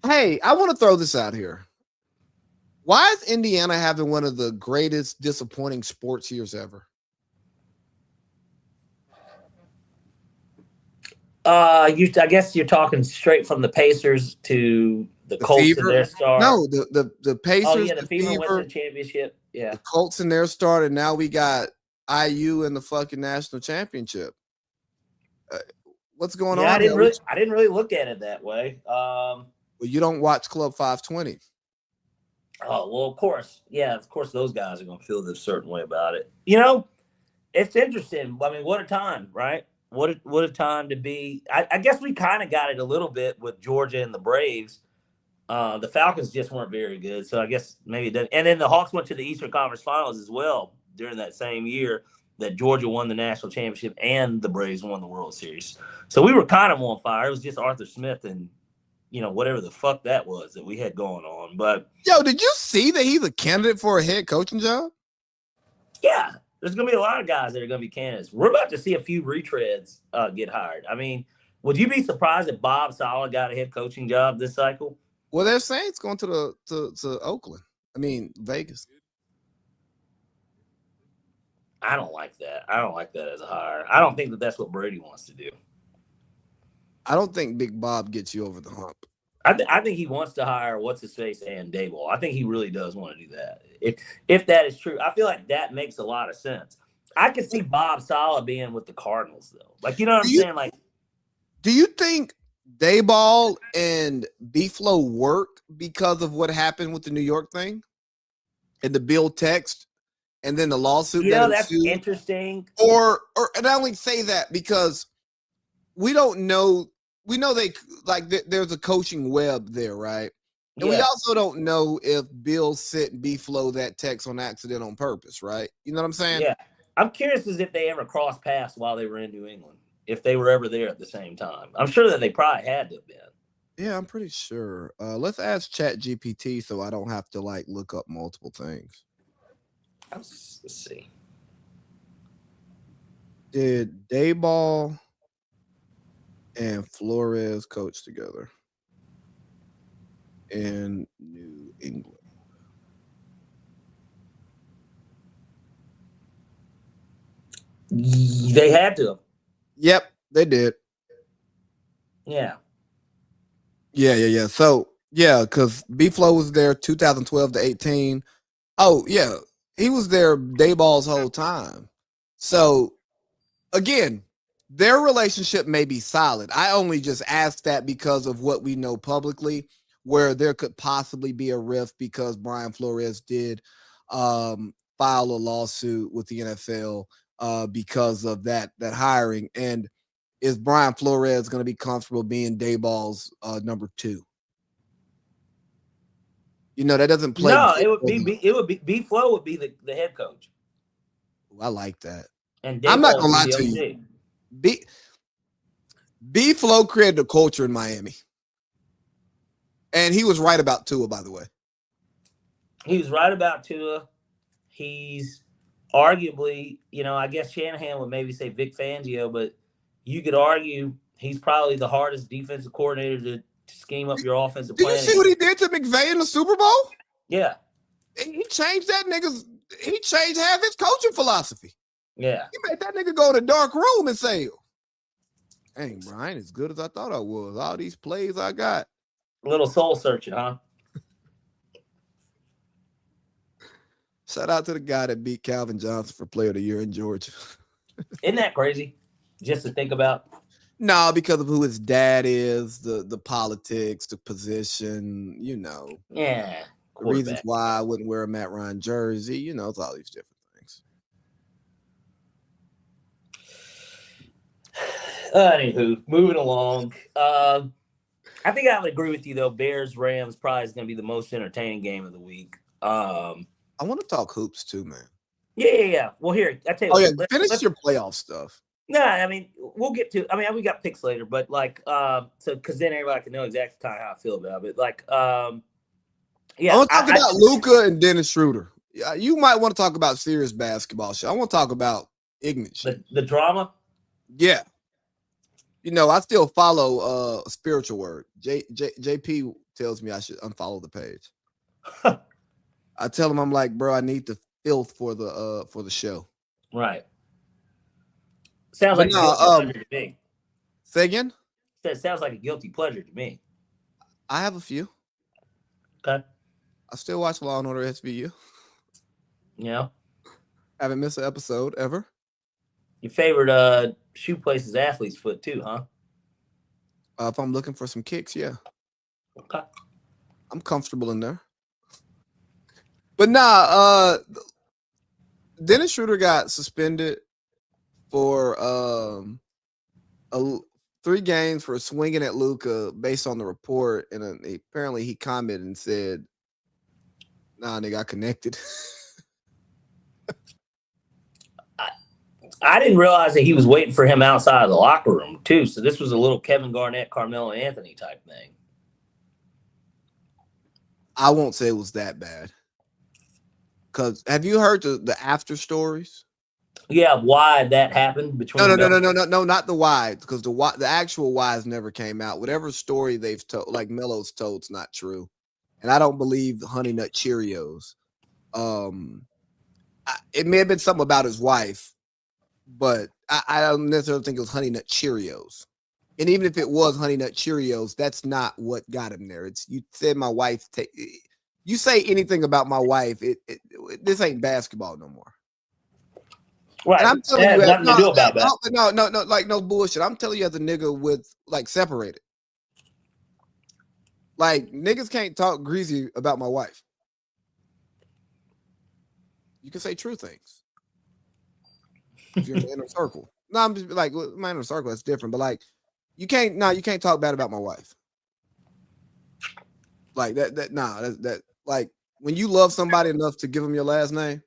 Hey, I want to throw this out here. Why is Indiana having one of the greatest disappointing sports years ever? I guess you're talking straight from the Pacers to the Colts Fever? and their star. No, the Pacers. Oh yeah, the Fever went to the championship. Yeah, the Colts and their start, and now we got IU in the fucking national championship. What's going on? I didn't really look at it that way. Well, you don't watch Club 520. Oh well, of course, yeah, of course, those guys are going to feel this certain way about it. You know, it's interesting. I mean, what a time, right? What a time to be. I guess we kind of got it a little bit with Georgia and the Braves. The Falcons just weren't very good, so I guess maybe that. And then the Hawks went to the Eastern Conference Finals as well during that same year that Georgia won the national championship and the Braves won the World Series. So we were kind of on fire. It was just Arthur Smith and whatever the fuck that was that we had going on. But yo, did you see that he's a candidate for a head coaching job? Yeah, there's going to be a lot of guys that are going to be candidates. We're about to see a few retreads get hired. I mean, would you be surprised if Bob Saleh got a head coaching job this cycle? Well, they're saying it's going to Oakland. I mean, Vegas. I don't like that. I don't like that as a hire. I don't think that that's what Brady wants to do. I don't think Big Bob gets you over the hump. I think he wants to hire what's-his-face and Daboll. I think he really does want to do that. If that is true, I feel like that makes a lot of sense. I could see Bob Saleh being with the Cardinals, though. Like, you know what I'm saying? Like, do you think Daboll and B-Flow work because of what happened with the New York thing and the Bill text and then the lawsuit? That's interesting. Or and I only say that because we don't know. We know there's a coaching web there, right? And we also don't know if Bill sent B-Flow that text on accident on purpose, right? You know what I'm saying? Yeah. I'm curious as if they ever crossed paths while they were in New England, if they were ever there at the same time. I'm sure that they probably had to have been. Yeah, I'm pretty sure. Let's ask ChatGPT so I don't have to look up multiple things. Let's see. Did Daboll and Flores coach together in New England? They had to. Yep, they did. Yeah. So, because B-Flow was there 2012 to 18. Oh, yeah, he was there Dayball's whole time. So, again, their relationship may be solid. I only just asked that because of what we know publicly, where there could possibly be a rift because Brian Flores did file a lawsuit with the NFL because of that hiring. And is Brian Flores going to be comfortable being Dayball's number 2? That doesn't play. No, it would be B-Flow would be the head coach. Ooh, I like that. And I'm not gonna lie to you. B-Flow created a culture in Miami. And he was right about Tua, by the way. He was right about Tua. He's arguably, I guess Shanahan would maybe say Vic Fangio, but you could argue he's probably the hardest defensive coordinator to scheme up your offensive plan. Did you see what he did to McVay in the Super Bowl? Yeah. He changed that nigga's. He changed half his coaching philosophy. Yeah. He made that nigga go to the dark room and say, "Dang, bro, I ain't as good as I thought I was. All these plays I got." A little soul searching, huh? Shout out to the guy that beat Calvin Johnson for Player of the Year in Georgia. Isn't that crazy? Just to think about. No, because of who his dad is, the politics, the position, Yeah. the reasons Quarterback. why I wouldn't wear a Matt Ryan jersey, it's all these different things. Anywho, moving along. I think I would agree with you though. Bears Rams probably is going to be the most entertaining game of the week. I want to talk hoops too, man. Yeah. Well, here I tell you. Oh yeah, finish your playoff stuff. No, I mean we'll get to. I mean we got picks later, but like so because then everybody can know exactly kind of how I feel about it. Like yeah. I want to talk about Luka and Dennis Schroeder. Yeah, you might want to talk about serious basketball shit. I want to talk about ignorant shit. The drama. Yeah. I still follow a spiritual word. JP tells me I should unfollow the page. I tell him I'm like, bro, I need the filth for the show. Right. Sounds like a guilty pleasure to me. Say again? That sounds like a guilty pleasure to me. I have a few. Okay. I still watch Law and Order SVU. Yeah. Haven't missed an episode ever. Your favorite shoe place is Athlete's Foot too, huh? If I'm looking for some kicks, yeah. Okay. I'm comfortable in there. But nah, Dennis Schroeder got suspended for 3 games for swinging at Luka based on the report, and apparently he commented and said, "Nah, nigga, I connected." I didn't realize that he was waiting for him outside of the locker room too. So this was a little Kevin Garnett, Carmelo Anthony type thing. I won't say it was that bad. Because have you heard the after stories? Yeah, why that happened between No, not the why, because the actual whys never came out. Whatever story they've told, like Melo's told, is not true, and I don't believe the Honey Nut Cheerios. It may have been something about his wife, but I don't necessarily think it was Honey Nut Cheerios. And even if it was Honey Nut Cheerios, that's not what got him there. It's you said my wife. You say anything about my wife, this ain't basketball no more. Right. And I'm telling you, nothing to do about that. No, like no bullshit. I'm telling you, as a nigga with like separated, like niggas can't talk greasy about my wife. You can say true things if you're in the inner circle. No, I'm just like my inner circle. That's different, but like you can't talk bad about my wife. Like that like when you love somebody enough to give them your last name.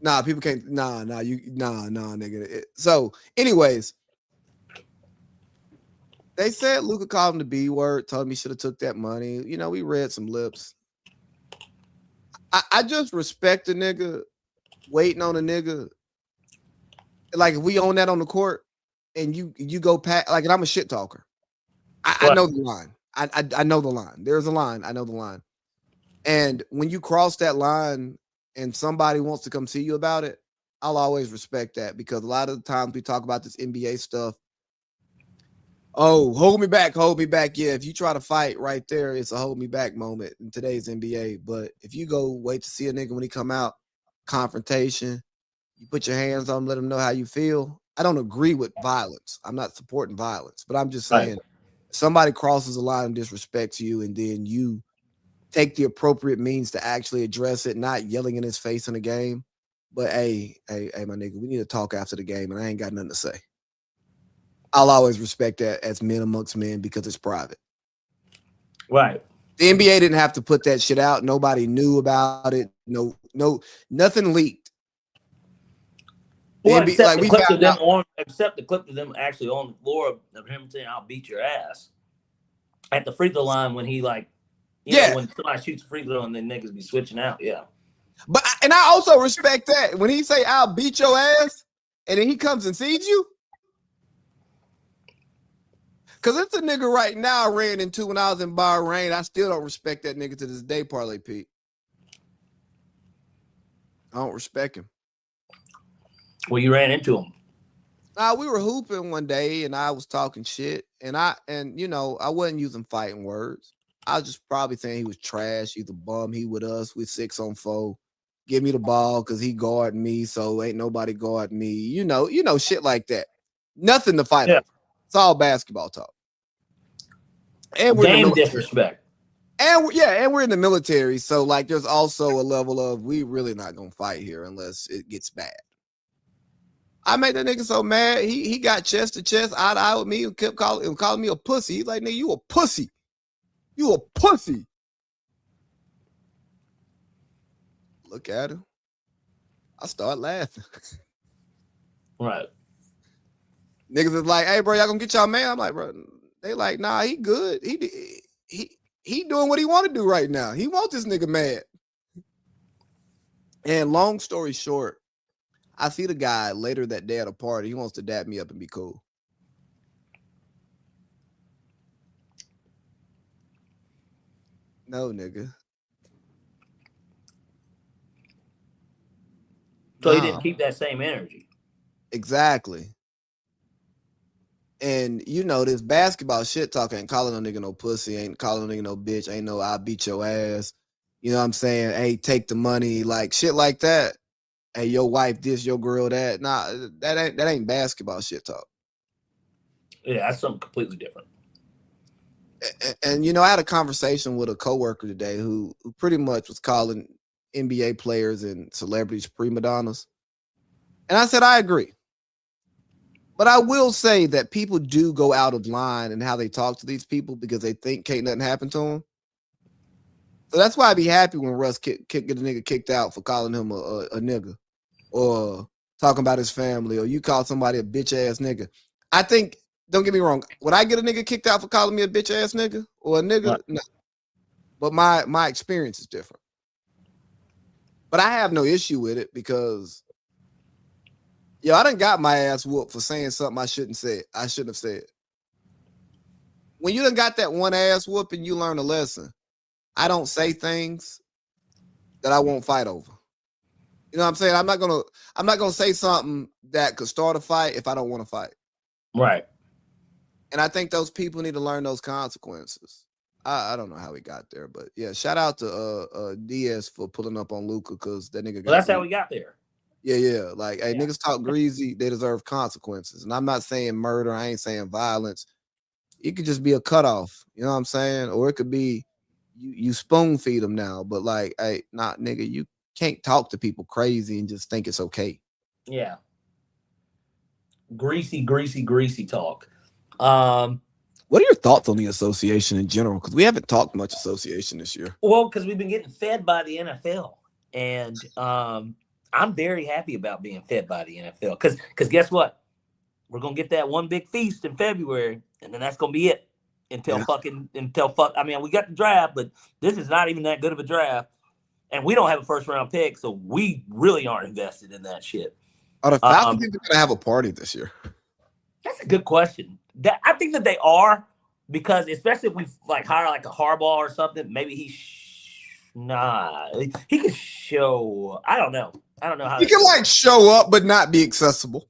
Nah, people can't. Nigga. So, anyways, they said Luka called him the B word, told him he should have took that money. We read some lips. I just respect a nigga waiting on a nigga. Like if we own that on the court, and you go pat like, and I'm a shit talker. I know the line. I know the line. There's a line. I know the line. And when you cross that line and somebody wants to come see you about it, I'll always respect that, because a lot of the times we talk about this NBA stuff. Oh, hold me back. Yeah, if you try to fight right there, it's a hold me back moment in today's NBA. But if you go wait to see a nigga when he come out, confrontation, you put your hands on him, let him know how you feel. I don't agree with violence. I'm not supporting violence, but I'm just saying somebody crosses a line and disrespects you, and then you take the appropriate means to actually address it, not yelling in his face in a game. But hey, my nigga, we need to talk after the game, and I ain't got nothing to say. I'll always respect that as men amongst men, because it's private. Right. The NBA didn't have to put that shit out. Nobody knew about it. No, nothing leaked. Well, except the clip of them actually on the floor of him saying, "I'll beat your ass" at the free throw line when he when somebody shoots a free throw and then niggas be switching out. Yeah. But and I also respect that when he say, "I'll beat your ass," and then he comes and sees you. Because it's a nigga right now I ran into when I was in Bahrain. I still don't respect that nigga to this day, Parlay Pete. I don't respect him. Well, you ran into him. We were hooping one day and I was talking shit. And I wasn't using fighting words. I was just probably saying he was trash. He's a bum. He with us. We 6-on-4. Give me the ball because he guarding me. So ain't nobody guarding me. You know, shit like that. Nothing to fight over. It's all basketball talk. And we're in the Game military. disrespect. And we're in the military. So like there's also a level of we really not gonna fight here unless it gets bad. I made that nigga so mad. He got chest to chest, eye to eye with me and kept calling me a pussy. He's like, nigga, you a pussy. You a pussy. Look at him. I start laughing. Right. Niggas is like, hey, bro, y'all gonna get y'all man? I'm like, bro, they like, nah, he good. He doing what he want to do right now. He want this nigga mad. And long story short, I see the guy later that day at a party. He wants to dap me up and be cool. No, nigga. So he didn't keep that same energy. Exactly. And this basketball shit talk ain't calling no nigga no pussy, ain't calling no nigga no bitch, ain't no I'll beat your ass. You know what I'm saying? Hey, take the money, like shit like that. Hey, your wife this, your girl that. Nah, that ain't basketball shit talk. Yeah, that's something completely different. And I had a conversation with a coworker today who pretty much was calling NBA players and celebrities prima donnas. And I said, I agree. But I will say that people do go out of line in how they talk to these people because they think can't nothing happen to them. So that's why I'd be happy when Russ get a nigga kicked out for calling him a nigga or talking about his family, or you call somebody a bitch ass nigga. I think, don't get me wrong, would I get a nigga kicked out for calling me a bitch ass nigga or a nigga? Right. No. But my experience is different. But I have no issue with it because I done got my ass whooped for saying something I shouldn't have said. When you done got that one ass whoop and you learn a lesson, I don't say things that I won't fight over. You know what I'm saying? I'm not gonna say something that could start a fight if I don't want to fight. Right. And I think those people need to learn those consequences. I don't know how we got there, but yeah, shout out to Diaz for pulling up on Luka because that nigga got. Well, that's how we got there. Yeah. Like, hey, niggas talk greasy, they deserve consequences. And I'm not saying murder, I ain't saying violence. It could just be a cutoff, you know what I'm saying? Or it could be you spoon feed them now, but like, hey, nah, nigga, you can't talk to people crazy and just think it's okay. Yeah. Greasy talk. What are your thoughts on the association in general? Because we haven't talked much association this year. Well, because we've been getting fed by the NFL. And I'm very happy about being fed by the NFL. Because guess what? We're going to get that one big feast in February, and then that's going to be it until I mean, we got the draft, but this is not even that good of a draft. And we don't have a first-round pick, so we really aren't invested in that shit. Are the Falcons even going to have a party this year? That's a good question. I think that they are, because especially if we hire like a Harbaugh or something, maybe he could show. I don't know how he can show up but not be accessible.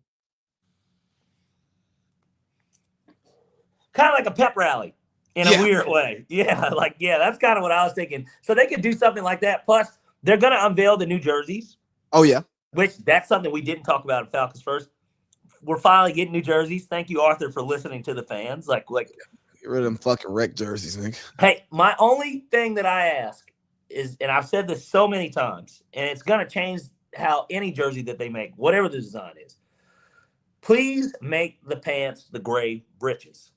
Kind of like a pep rally in a weird way. Yeah, that's kind of what I was thinking. So they could do something like that. Plus, they're going to unveil the new jerseys. Oh, yeah. Which that's something we didn't talk about in Falcons First. We're finally getting new jerseys. Thank you, Arthur, for listening to the fans. Get rid of them fucking wreck jerseys, nigga. Hey, my only thing that I ask is, and I've said this so many times, and it's going to change how any jersey that they make, whatever the design is, please make the pants the gray breeches.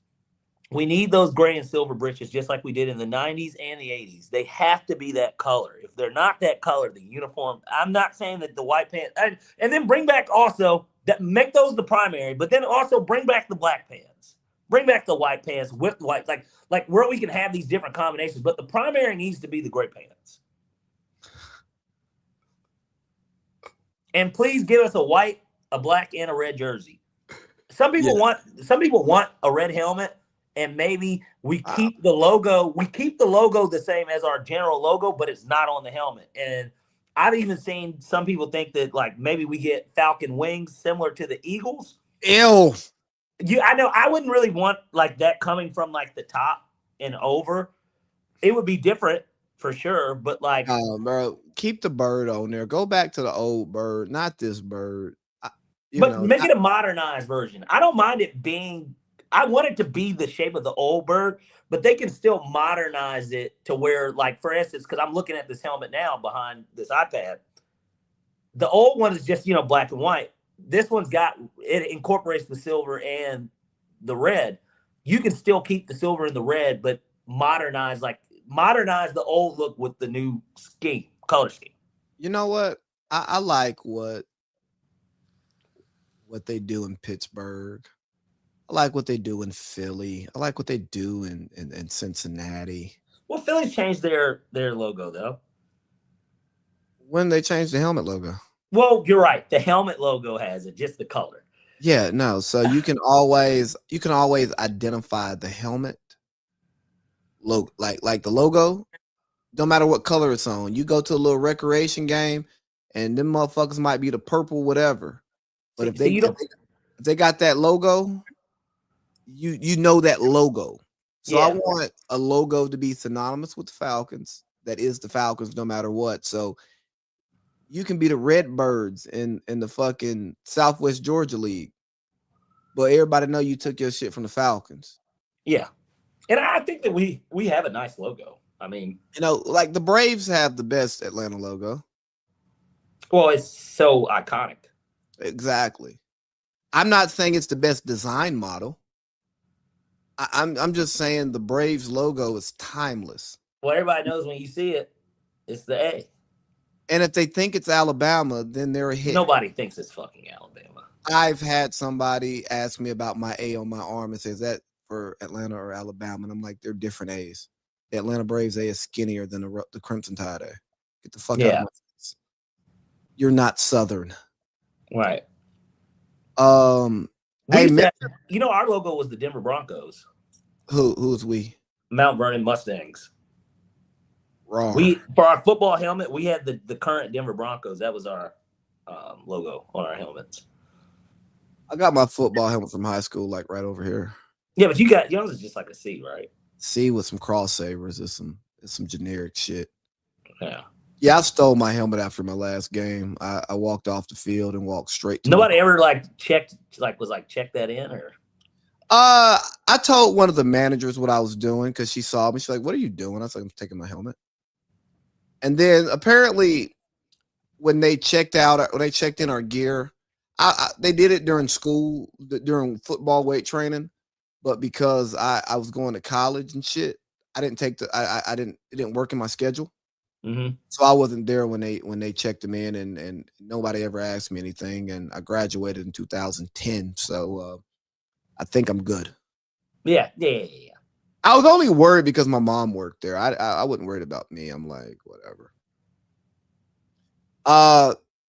We need those gray and silver breeches just like we did in the 90s and the 80s. They have to be that color. If they're not that color, the uniform, I'm not saying that the white pants, and then bring back also, make those the primary, but then also bring back the black pants. Bring back the white pants with white, like where we can have these different combinations, but the primary needs to be the gray pants. And please give us a white, a black, and a red jersey. Some people want a red helmet. and maybe we keep the logo. We keep the logo the same as our general logo, but it's not on the helmet. And I've even seen some people think that like maybe we get falcon wings similar to the Eagles. Ew. I know I wouldn't really want like that coming from like the top and over. It would be different for sure, but like, bro, keep the bird on there. Go back to the old bird, not this bird. but make it a modernized version. I don't mind it being. I want it to be the shape of the old bird, but they can still modernize it to where, like, for instance, because I'm looking at this helmet now behind this iPad. The old one is just black and white. This one's got it incorporates the silver and the red. You can still keep the silver and the red, but modernize the old look with the new color scheme. You know what? I like what they do in Pittsburgh. I like what they do in Philly. I like what they do in Cincinnati. Well, Philly's changed their logo though. When they changed the helmet logo? Well, you're right. The helmet logo has it, just the color. Yeah, no. So you can always identify the helmet logo, like the logo. No matter what color it's on. You go to a little recreation game, and them motherfuckers might be the purple whatever. But if they got that logo, you know that logo. So I want a logo to be synonymous with the Falcons. That is the Falcons, no matter what. So you can be the Redbirds in the fucking Southwest Georgia League, but everybody know you took your shit from the Falcons. Yeah, and I think that we have a nice logo. I mean, like the Braves have the best Atlanta logo. Well, it's so iconic. Exactly. I'm not saying it's the best design model. I'm just saying the Braves logo is timeless. Well, everybody knows when you see it, it's the A. And if they think it's Alabama, then they're a hit. Nobody thinks it's fucking Alabama. I've had somebody ask me about my A on my arm and says, that for Atlanta or Alabama? And I'm like, they're different A's. The Atlanta Braves A is skinnier than the Crimson Tide A. Get the fuck out of my face. You're not Southern. Right. Hey, our logo was the Denver Broncos. Who's we? Mount Vernon Mustangs. Wrong. For our football helmet, we had the current Denver Broncos. That was our logo on our helmets. I got my football helmet from high school, like right over here. Yeah, but yours is just like a C, right? C with some cross savers. It's some generic shit. Yeah. Yeah, I stole my helmet after my last game. I walked off the field and walked straight to Nobody ever check that in, or I told one of the managers what I was doing because she saw me. She's like, "What are you doing?" I was like, "I'm taking my helmet." And then apparently when they checked in our gear, they did it during school, during football weight training, but because I was going to college and shit, I didn't take it didn't work in my schedule. Mm-hmm. So I wasn't there when they checked them in, and nobody ever asked me anything. And I graduated in 2010, so I think I'm good. Yeah. I was only worried because my mom worked there. I wasn't worried about me. I'm like, whatever.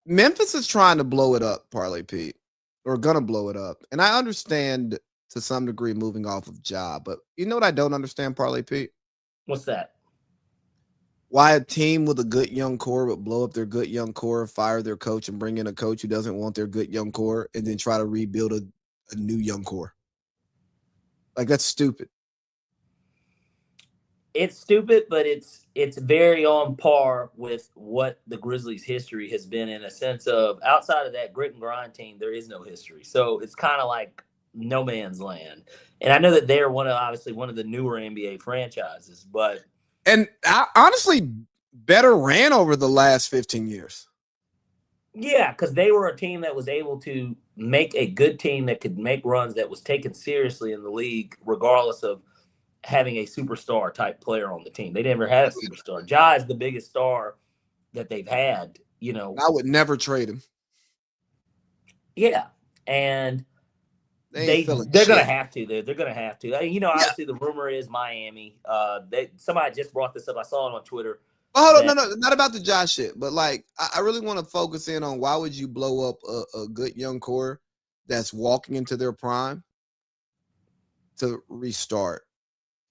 Memphis is trying to blow it up, Parlay Pete, or gonna blow it up, and I understand to some degree moving off of Ja, but you know what I don't understand, Parlay Pete? What's that? Why a team with a good young core would blow up their good young core, fire their coach, and bring in a coach who doesn't want their good young core, and then try to rebuild a new young core. Like, that's stupid. It's stupid, but it's very on par with what the Grizzlies' history has been, in a sense of outside of that grit and grind team, there is no history. So it's kind of like no man's land. And I know that they're obviously one of the newer NBA franchises, but and honestly, better ran over the last 15 years. Yeah, because they were a team that was able to make a good team that could make runs, that was taken seriously in the league, regardless of having a superstar type player on the team. They never had a superstar. Ja is the biggest star that they've had, I would never trade him. Yeah. And they're going to have to. They're going to have to. Obviously the rumor is Miami. Somebody just brought this up. I saw it on Twitter. Oh, hold on, no, not about the Josh shit, but like I really want to focus in on why would you blow up a good young core that's walking into their prime to restart.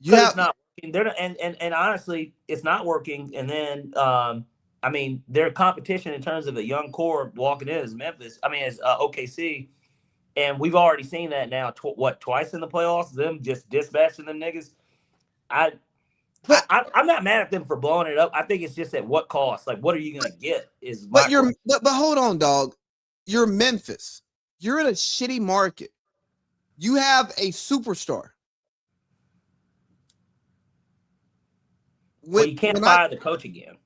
It's not working. And honestly, it's not working. And then, I mean, their competition in terms of a young core walking in is Memphis. I mean, is OKC. And we've already seen that now, twice in the playoffs, them just dispatching them niggas. But I'm not mad at them for blowing it up. I think it's just at what cost? Like, what are you going to get is my question. But hold on, dog. You're Memphis. You're in a shitty market. You have a superstar. Well, you can't fire the coach again.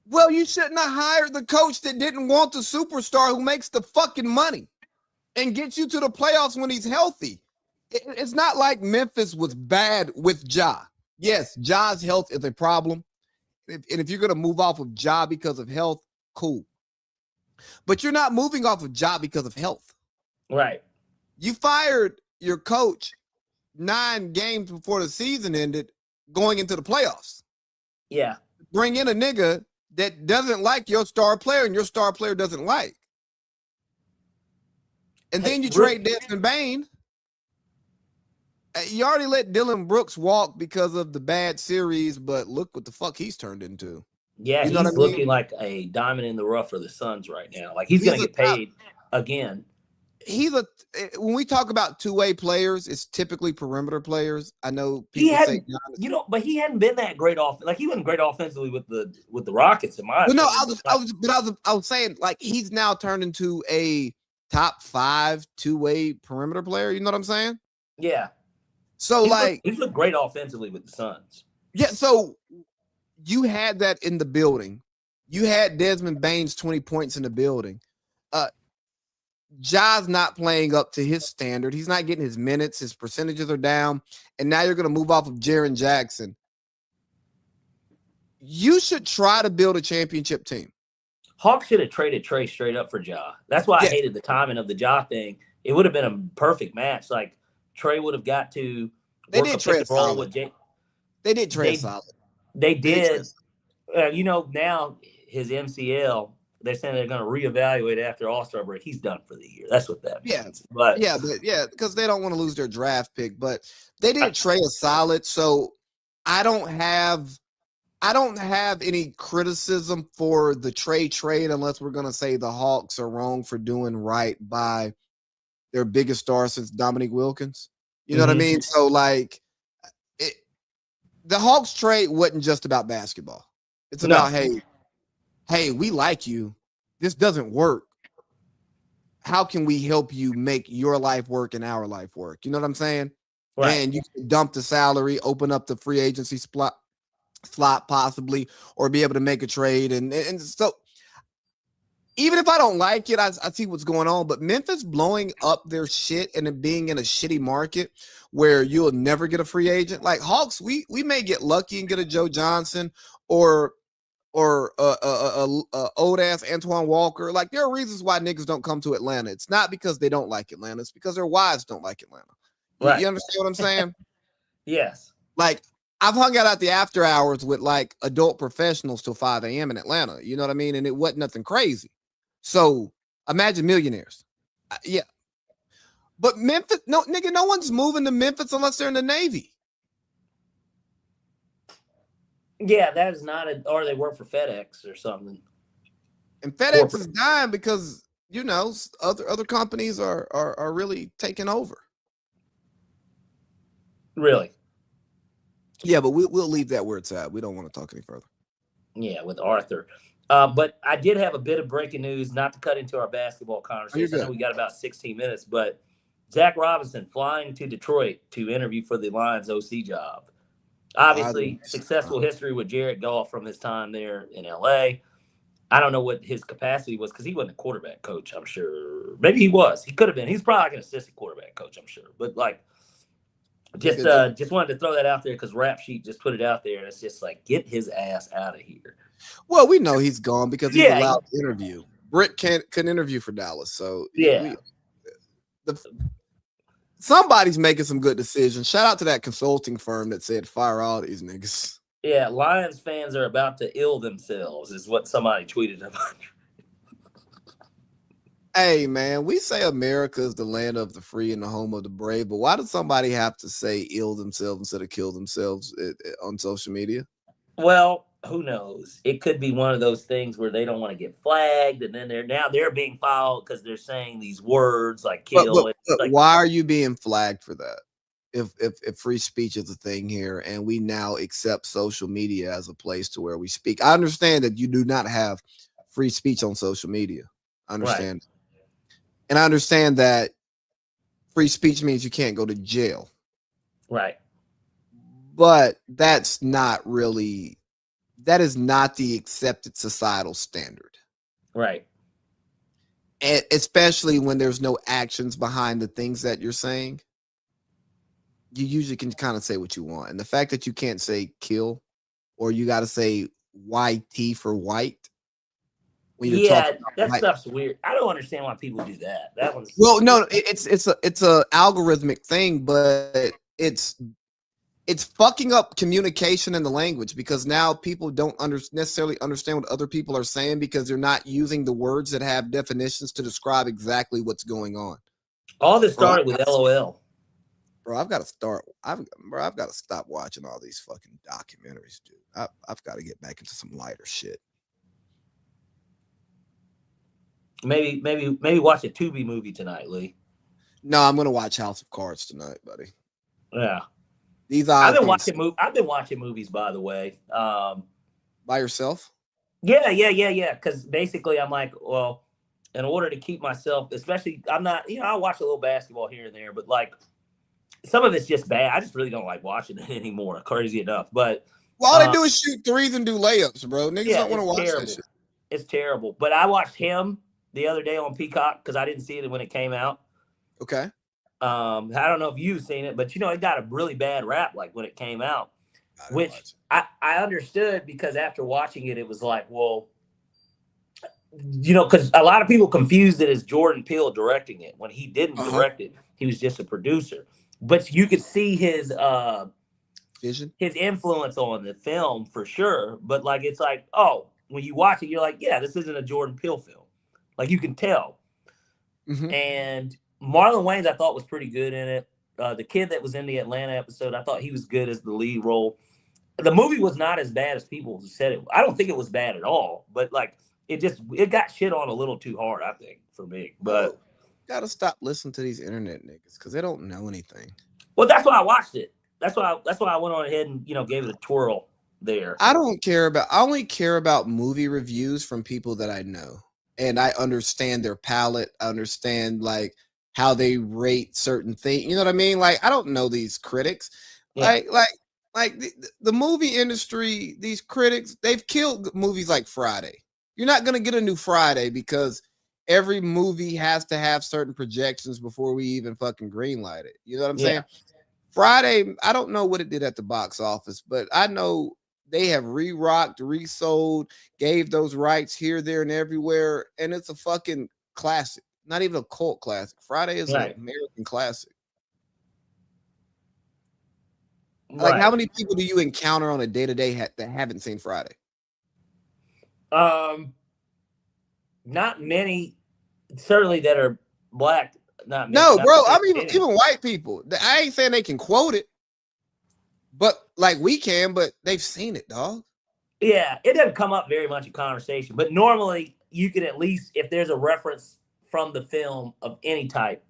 Well, you shouldn't have hired the coach that didn't want the superstar who makes the fucking money and gets you to the playoffs when he's healthy. It's not like Memphis was bad with Ja. Yes, Ja's health is a problem. And if you're going to move off of Ja because of health, cool. But you're not moving off of Ja because of health. Right. You fired your coach 9 games before the season ended going into the playoffs. Yeah. Bring in a nigga that doesn't like your star player and your star player doesn't like. And then you trade Desmond Bane. You already let Dylan Brooks walk because of the bad series, but look what the fuck he's turned into. Yeah, you know he's looking like a diamond in the rough for the Suns right now. Like he's going to get paid again. When we talk about two-way players, it's typically perimeter players. I know people say, but he hadn't been that great off. Like he wasn't great offensively with the Rockets in my opinion. No, I was saying like he's now turned into a top 5 two-way perimeter player. You know what I'm saying? Yeah. So he looked great offensively with the Suns. Yeah. So you had that in the building. You had Desmond Bane's 20 points in the building. Ja's not playing up to his standard. He's not getting his minutes. His percentages are down. And now you're going to move off of Jaren Jackson. You should try to build a championship team. Hawks should have traded Trey straight up for Ja. That's why I hated the timing of the Ja thing. It would have been a perfect match. Like Trey would have got to work a pick and roll with Jay. They did trade solid. They did. Now his MCL, they're saying they're going to reevaluate after All-Star break. He's done for the year. That's what that means. Because they don't want to lose their draft pick. But they did trade a solid. So I don't have any criticism for the trade unless we're going to say the Hawks are wrong for doing right by their biggest star since Dominique Wilkins. You know what I mean? So the Hawks trade wasn't just about basketball. It's about, hey, we like you. This doesn't work. How can we help you make your life work and our life work? You know what I'm saying? Right. And you can dump the salary, open up the free agency slot possibly, or be able to make a trade. And so even if I don't like it, I see what's going on. But Memphis blowing up their shit and it being in a shitty market where you'll never get a free agent. Like Hawks, we may get lucky and get a Joe Johnson or old ass Antoine Walker. Like there are reasons why niggas don't come to Atlanta. It's not because they don't like Atlanta. It's because their wives don't like Atlanta. Right. You understand what I'm saying? Yes. Like I've hung out at the after hours with like adult professionals till 5 a.m. in Atlanta. You know what I mean? And it wasn't nothing crazy. So imagine millionaires. Yeah. But Memphis, no one's moving to Memphis unless they're in the Navy. Yeah, that is not or they work for FedEx or something. And FedEx is dying because, other companies are really taking over. Really? Yeah, but we'll leave that where it's at. We don't want to talk any further. Yeah, with Arthur. But I did have a bit of breaking news, not to cut into our basketball conversation. I know we got about 16 minutes, but Zach Robinson flying to Detroit to interview for the Lions OC job. Obviously, successful history with Jared Goff from his time there in L.A. I don't know what his capacity was because he wasn't a quarterback coach, I'm sure. Maybe he was. He could have been. He's probably like an assistant quarterback coach, I'm sure. But, just wanted to throw that out there because Rap Sheet just put it out there, and it's just like, get his ass out of here. Well, we know he's gone because he's allowed to interview. Britt couldn't interview for Dallas, so somebody's making some good decisions. Shout out to that consulting firm that said fire all these niggas. Yeah, Lions fans are about to ill themselves, is what somebody tweeted about. Hey, man, we say America is the land of the free and the home of the brave, but why does somebody have to say ill themselves instead of kill themselves on social media? Well, who knows? It could be one of those things where they don't want to get flagged, and then they're being filed because they're saying these words like But kill. It's like, why are you being flagged for that? If free speech is a thing here and we now accept social media as a place to where we speak. I understand that you do not have free speech on social media. I right, understand. And I understand that free speech means you can't go to jail. right, But that is not the accepted societal standard. right. And especially when there's no actions behind the things that you're saying. You usually can kind of say what you want. And the fact that you can't say kill or you got to say YT for white when you're talking Yeah, about that white. stuff's weird. I don't understand why people do that. That one's Well, no, it's a algorithmic thing, but it's fucking up communication in the language because now people don't necessarily understand what other people are saying because they're not using the words that have definitions to describe exactly what's going on. all this Bro, started with LOL. I've got to start. I've got to stop watching all these fucking documentaries, dude. I've got to get back into some lighter shit. Maybe watch a Tubi movie tonight, Lee. No, I'm gonna watch House of Cards tonight, buddy. Yeah, These odds don't I've been watching movies, by the way. by yourself. Yeah. Because basically, I'm like, well, in order to keep myself, especially, I'm not, I watch a little basketball here and there, but like some of it's just bad. I just really don't like watching it anymore. Crazy enough, but Well, all they do is shoot threes and do layups, bro. Niggas yeah, don't want to it's watch terrible. that shit. It's terrible. But I watched him the other day on Peacock because I didn't see it when it came out. Okay. I don't know if you've seen it, but it got a really bad rap like when it came out, which I understood because after watching it, it was like, well, because a lot of people confused it as Jordan Peele directing it when he didn't direct it. He was just a producer. But you could see his vision, his influence on the film for sure. But like, it's like, oh, when you watch it, you're like, yeah, this isn't a Jordan Peele film. Like you can tell. Mm-hmm. And Marlon Wayans, I thought was pretty good in it. The kid that was in the Atlanta episode, I thought he was good as the lead role. The movie was not as bad as people said it. I don't think it was bad at all, but like it got shit on a little too hard, I think, for me. But gotta stop listening to these internet niggas because they don't know anything. Well, that's why I watched it. That's why I went on ahead and gave it a twirl there. I only care about movie reviews from people that I know. And I understand their palate. I understand like how they rate certain things. You know what I mean? Like I don't know these critics. Yeah. Like the movie industry, these critics, they've killed movies like Friday. You're not gonna get a new Friday because every movie has to have certain projections before we even fucking greenlight it. You know what I'm saying? Friday, I don't know what it did at the box office, but I know they have re-rocked, resold, gave those rights here, there, and everywhere, and it's a fucking classic. Not even a cult classic. Friday is an American classic. Like, how many people do you encounter on a day-to-day that haven't seen Friday? Not many. Certainly that are black. Not many. No, bro. I mean, even white people. I ain't saying they can quote it, but like we can. But they've seen it, dog. Yeah, it doesn't come up very much in conversation, but normally you can at least, if there's a reference from the film of any type,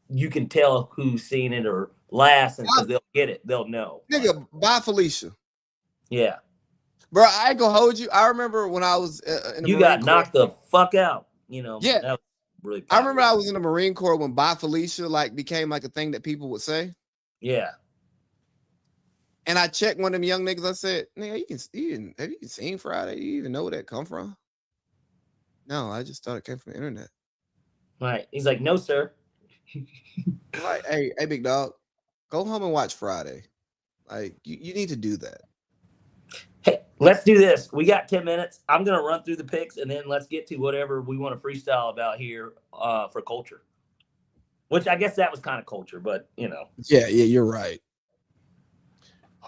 you can tell who's seen it or laughs, and because they'll get it, they'll know. Nigga, bye Felicia. Yeah, bro, I ain't gonna hold you. I remember when I was in the you Marine got knocked the fuck out. Yeah, that was really I remember I was in the Marine Corps when "Bye Felicia" like became like a thing that people would say. Yeah. And I checked one of them young niggas. I said, "Nigga, have you seen Friday? You even know where that come from?" No, I just thought it came from the internet. Right. He's like, "No, sir." Like, hey, big dog, go home and watch Friday. Like, you need to do that. Hey, let's do this. We got 10 minutes. I'm gonna run through the picks, and then let's get to whatever we want to freestyle about here for culture. Which I guess that was kind of culture, but Yeah, you're right.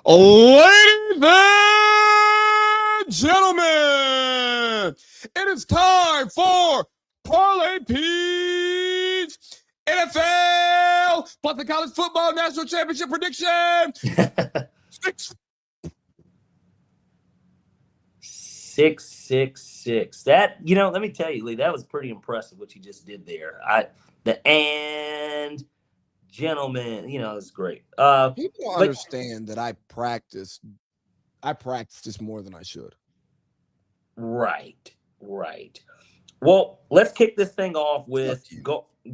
Ladies and gentlemen, it is time for Parlay Pete's NFL plus the college football national championship prediction. 666. That, let me tell you, Lee, that was pretty impressive what you just did there. Gentlemen, it's great. People don't understand that I practice this more than I should. Right. Well, let's kick this thing off with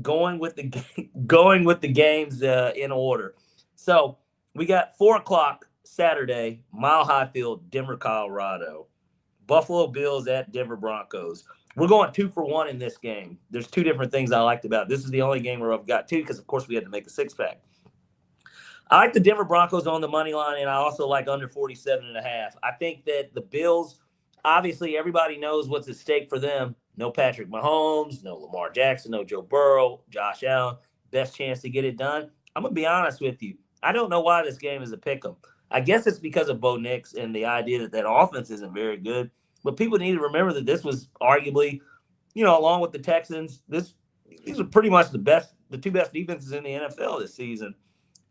going with the games in order. So we got 4:00 Saturday, Mile High Field, Denver, Colorado. Buffalo Bills at Denver Broncos. We're going 2-for-1 in this game. There's two different things I liked about it. This is the only game where I've got two because, of course, we had to make a six-pack. I like the Denver Broncos on the money line, and I also like under 47.5. I think that the Bills, obviously, everybody knows what's at stake for them. No Patrick Mahomes, no Lamar Jackson, no Joe Burrow, Josh Allen. Best chance to get it done. I'm going to be honest with you. I don't know why this game is a pick'em. I guess it's because of Bo Nix and the idea that offense isn't very good. But people need to remember that this was arguably, along with the Texans, these are pretty much the two best defenses in the NFL this season.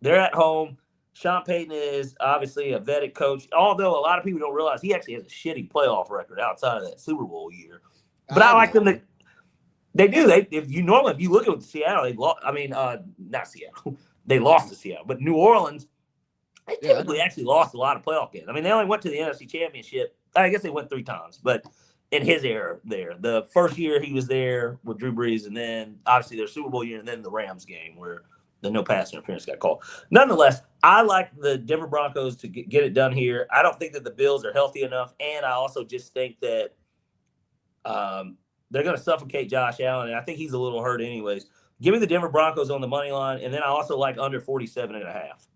They're at home. Sean Payton is obviously a vetted coach, although a lot of people don't realize he actually has a shitty playoff record outside of that Super Bowl year. But I like them to. They do. If you look at Seattle, they lost. Not Seattle. They lost to Seattle, but New Orleans, they typically actually lost a lot of playoff games. They only went to the NFC Championship. I guess they went 3 times, but in his era there, the first year he was there with Drew Brees, and then obviously their Super Bowl year, and then the Rams game where the no pass interference got called. Nonetheless, I like the Denver Broncos to get it done here. I don't think that the Bills are healthy enough, and I also just think that they're going to suffocate Josh Allen, and I think he's a little hurt anyways. Give me the Denver Broncos on the money line, and then I also like under 47.5.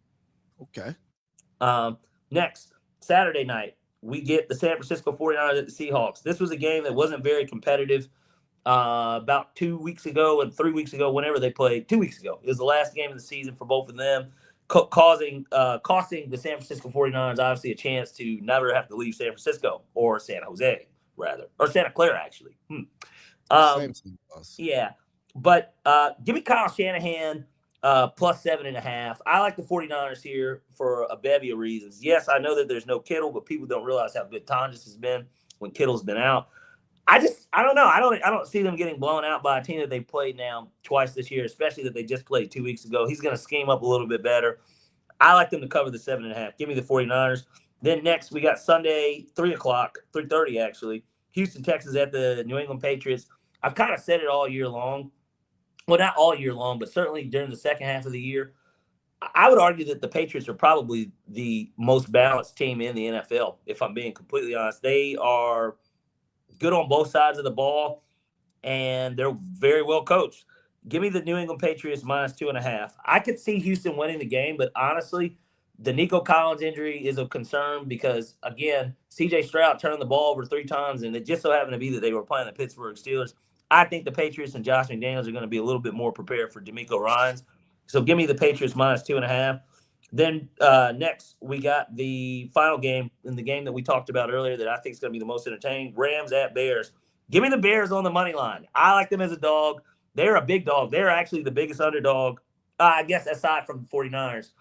Okay. Next, Saturday night, we get the San Francisco 49ers at the Seahawks. This was a game that wasn't very competitive about 2 weeks ago and 3 weeks ago, whenever they played. 2 weeks ago. It was the last game of the season for both of them, costing the San Francisco 49ers obviously a chance to never have to leave San Francisco or San Jose, rather. Or Santa Clara, actually. Same thing. Yeah. But give me Kyle Shanahan plus 7.5. I like the 49ers here for a bevy of reasons. Yes, I know that there's no Kittle, but people don't realize how good Tonjes has been when Kittle's been out. I don't know. I don't see them getting blown out by a team that they played now twice this year, especially that they just played 2 weeks ago. He's going to scheme up a little bit better. I like them to cover the 7.5. Give me the 49ers. Then next, we got Sunday, 3:30 actually. Houston, Texas at the New England Patriots. I've kind of said it all year long. Well, not all year long, but certainly during the second half of the year. I would argue that the Patriots are probably the most balanced team in the NFL, if I'm being completely honest. They are good on both sides of the ball, and they're very well coached. Give me the New England Patriots minus 2.5. I could see Houston winning the game, but honestly, the Nico Collins injury is a concern because, again, C.J. Stroud turned the ball over 3 times, and it just so happened to be that they were playing the Pittsburgh Steelers. I think the Patriots and Josh McDaniels are going to be a little bit more prepared for DeMeco Ryans. So give me the Patriots minus 2.5. Then next, we got the final game in the game that we talked about earlier that I think is going to be the most entertaining, Rams at Bears. Give me the Bears on the money line. I like them as a dog. They're a big dog. They're actually the biggest underdog, I guess, aside from the 49ers.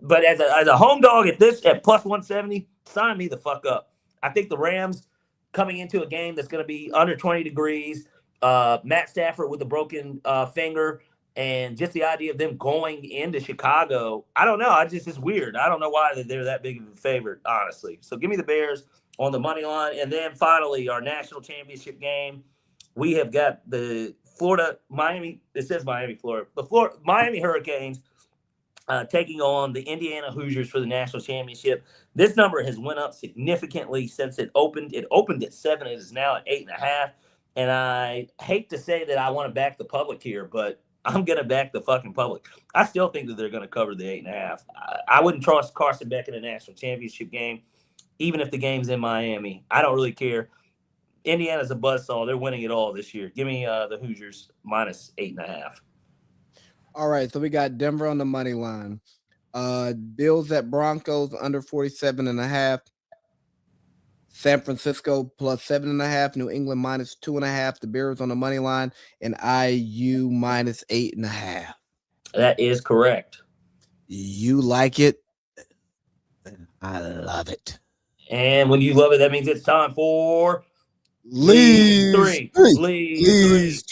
But as a home dog at plus 170, sign me the fuck up. I think the Rams coming into a game that's going to be under 20 degrees, Matt Stafford with a broken finger, and just the idea of them going into Chicago, I don't know. It's weird. I don't know why they're that big of a favorite, honestly. So give me the Bears on the money line. And then finally, our national championship game, we have got the Miami. It says Miami, Florida. The Miami Hurricanes taking on the Indiana Hoosiers for the national championship. This number has went up significantly since it opened. It opened at 7. It is now at 8.5. And I hate to say that I want to back the public here, but I'm going to back the fucking public. I still think that they're going to cover the 8.5. I wouldn't trust Carson Beck in a national championship game, even if the game's in Miami. I don't really care. Indiana's a buzzsaw. They're winning it all this year. Give me the Hoosiers minus 8.5. All right, so we got Denver on the money line. Bills at Broncos under 47.5. San Francisco plus 7.5, New England minus 2.5, the Bears on the money line, and IU minus 8.5. That is correct. You like it? I love it. And when you love it, that means it's time for Leads three. three. Leads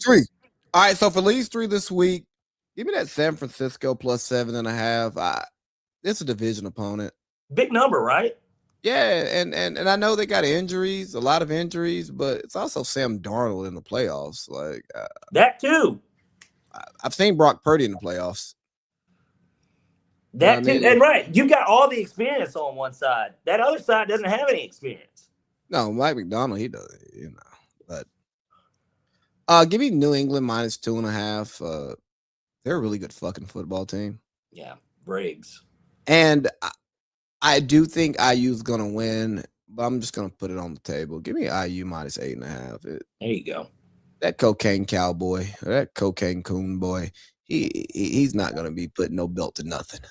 three. All right, so for leads 3 this week, give me that San Francisco plus 7.5. It's a division opponent. Big number, right? Yeah, and I know they got injuries, a lot of injuries, but it's also Sam Darnold in the playoffs. Like that too. I've seen Brock Purdy in the playoffs. That too, and right, you got all the experience on one side. That other side doesn't have any experience. No, Mike McDonald, he does, but give me New England minus 2.5. They're a really good fucking football team. Yeah, Briggs. And I do think IU's gonna win, but I'm just gonna put it on the table. Give me IU minus 8.5. There you go. That cocaine cowboy, or that cocaine coon boy, he's not gonna be putting no belt to nothing.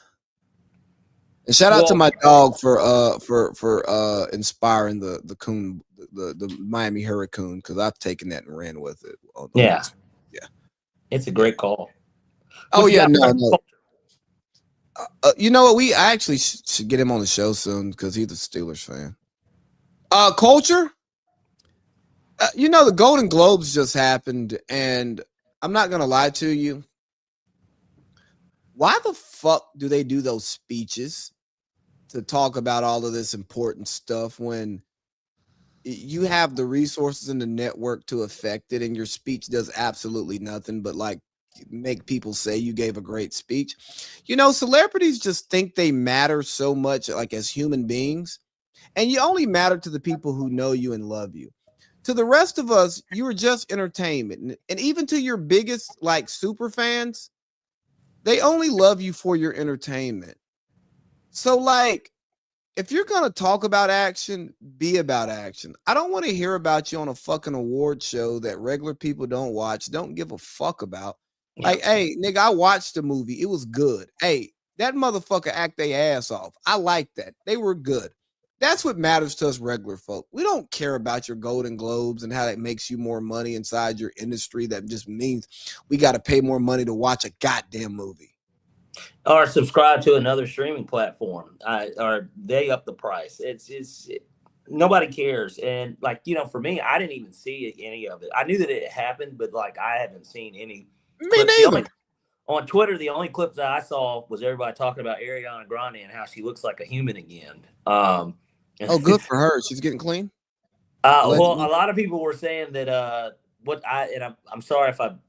And shout out to my dog for inspiring the coon, the Miami Hurricane, because I've taken that and ran with it. Yeah, it's a great call. Oh yeah, no. You know what? I actually should get him on the show soon because he's a Steelers fan. Culture. The Golden Globes just happened, and I'm not gonna lie to you. Why the fuck do they do those speeches to talk about all of this important stuff when you have the resources and the network to affect it, and your speech does absolutely nothing but like make people say you gave a great speech? Celebrities just think they matter so much, like as human beings, and you only matter to the people who know you and love you. To the rest of us, you are just entertainment. And even to your biggest like super fans, they only love you for your entertainment. So like, if you're going to talk about action, be about action. I don't want to hear about you on a fucking award show that regular people don't watch, don't give a fuck about. Yeah. Like, hey, nigga, I watched the movie. It was good. Hey, that motherfucker act their ass off. I like that. They were good. That's what matters to us regular folk. We don't care about your Golden Globes and how that makes you more money inside your industry. That just means we got to pay more money to watch a goddamn movie. Or subscribe to another streaming platform. Or they up the price. Nobody cares. And like, for me, I didn't even see any of it. I knew that it happened, but like I haven't seen any. Me neither. On Twitter, the only clip that I saw was everybody talking about Ariana Grande and how she looks like a human again. Oh, good for her. She's getting clean. Well, a lot of people were saying that I'm sorry if I'm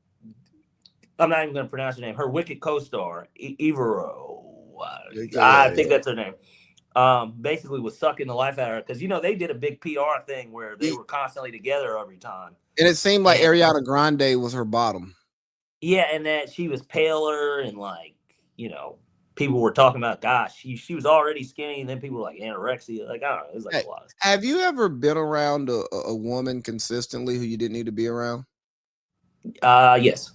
not even going to pronounce her name. Her Wicked co-star, Ivero, I think that's her name. Basically was sucking the life out of her because they did a big PR thing where they were constantly together every time. And it seemed like Ariana Grande was her bottom. Yeah, and that she was paler and like, people were talking about, gosh, she was already skinny, and then people were like anorexia. Like, I don't know, it was like a lot of stuff. Have you ever been around a woman consistently who you didn't need to be around? Yes.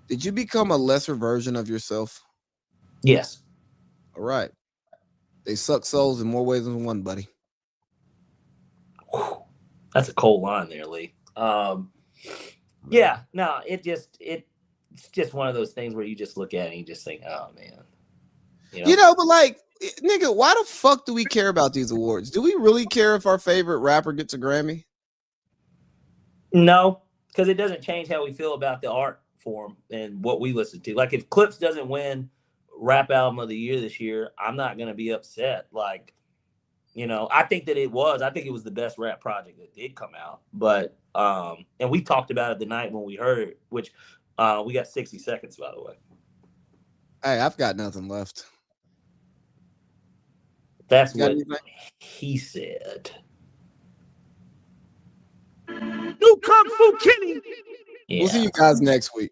Did you become a lesser version of yourself? Yes. All right. They suck souls in more ways than one, buddy. Whew. That's a cold line there, Lee. Yeah, no, it's just one of those things where you just look at it and you just think, oh man. But like, nigga, why the fuck do we care about these awards? Do we really care if our favorite rapper gets a Grammy? No, because it doesn't change how we feel about the art form and what we listen to. Like, if Clips doesn't win Rap Album of the Year this year, I'm not going to be upset. Like, I think that it was the best rap project that did come out. But, and we talked about it the night when we heard it, which we got 60 seconds, by the way. Hey, I've got nothing left. That's what he said. New Kung Fu Kenny. Yeah. We'll see you guys next week.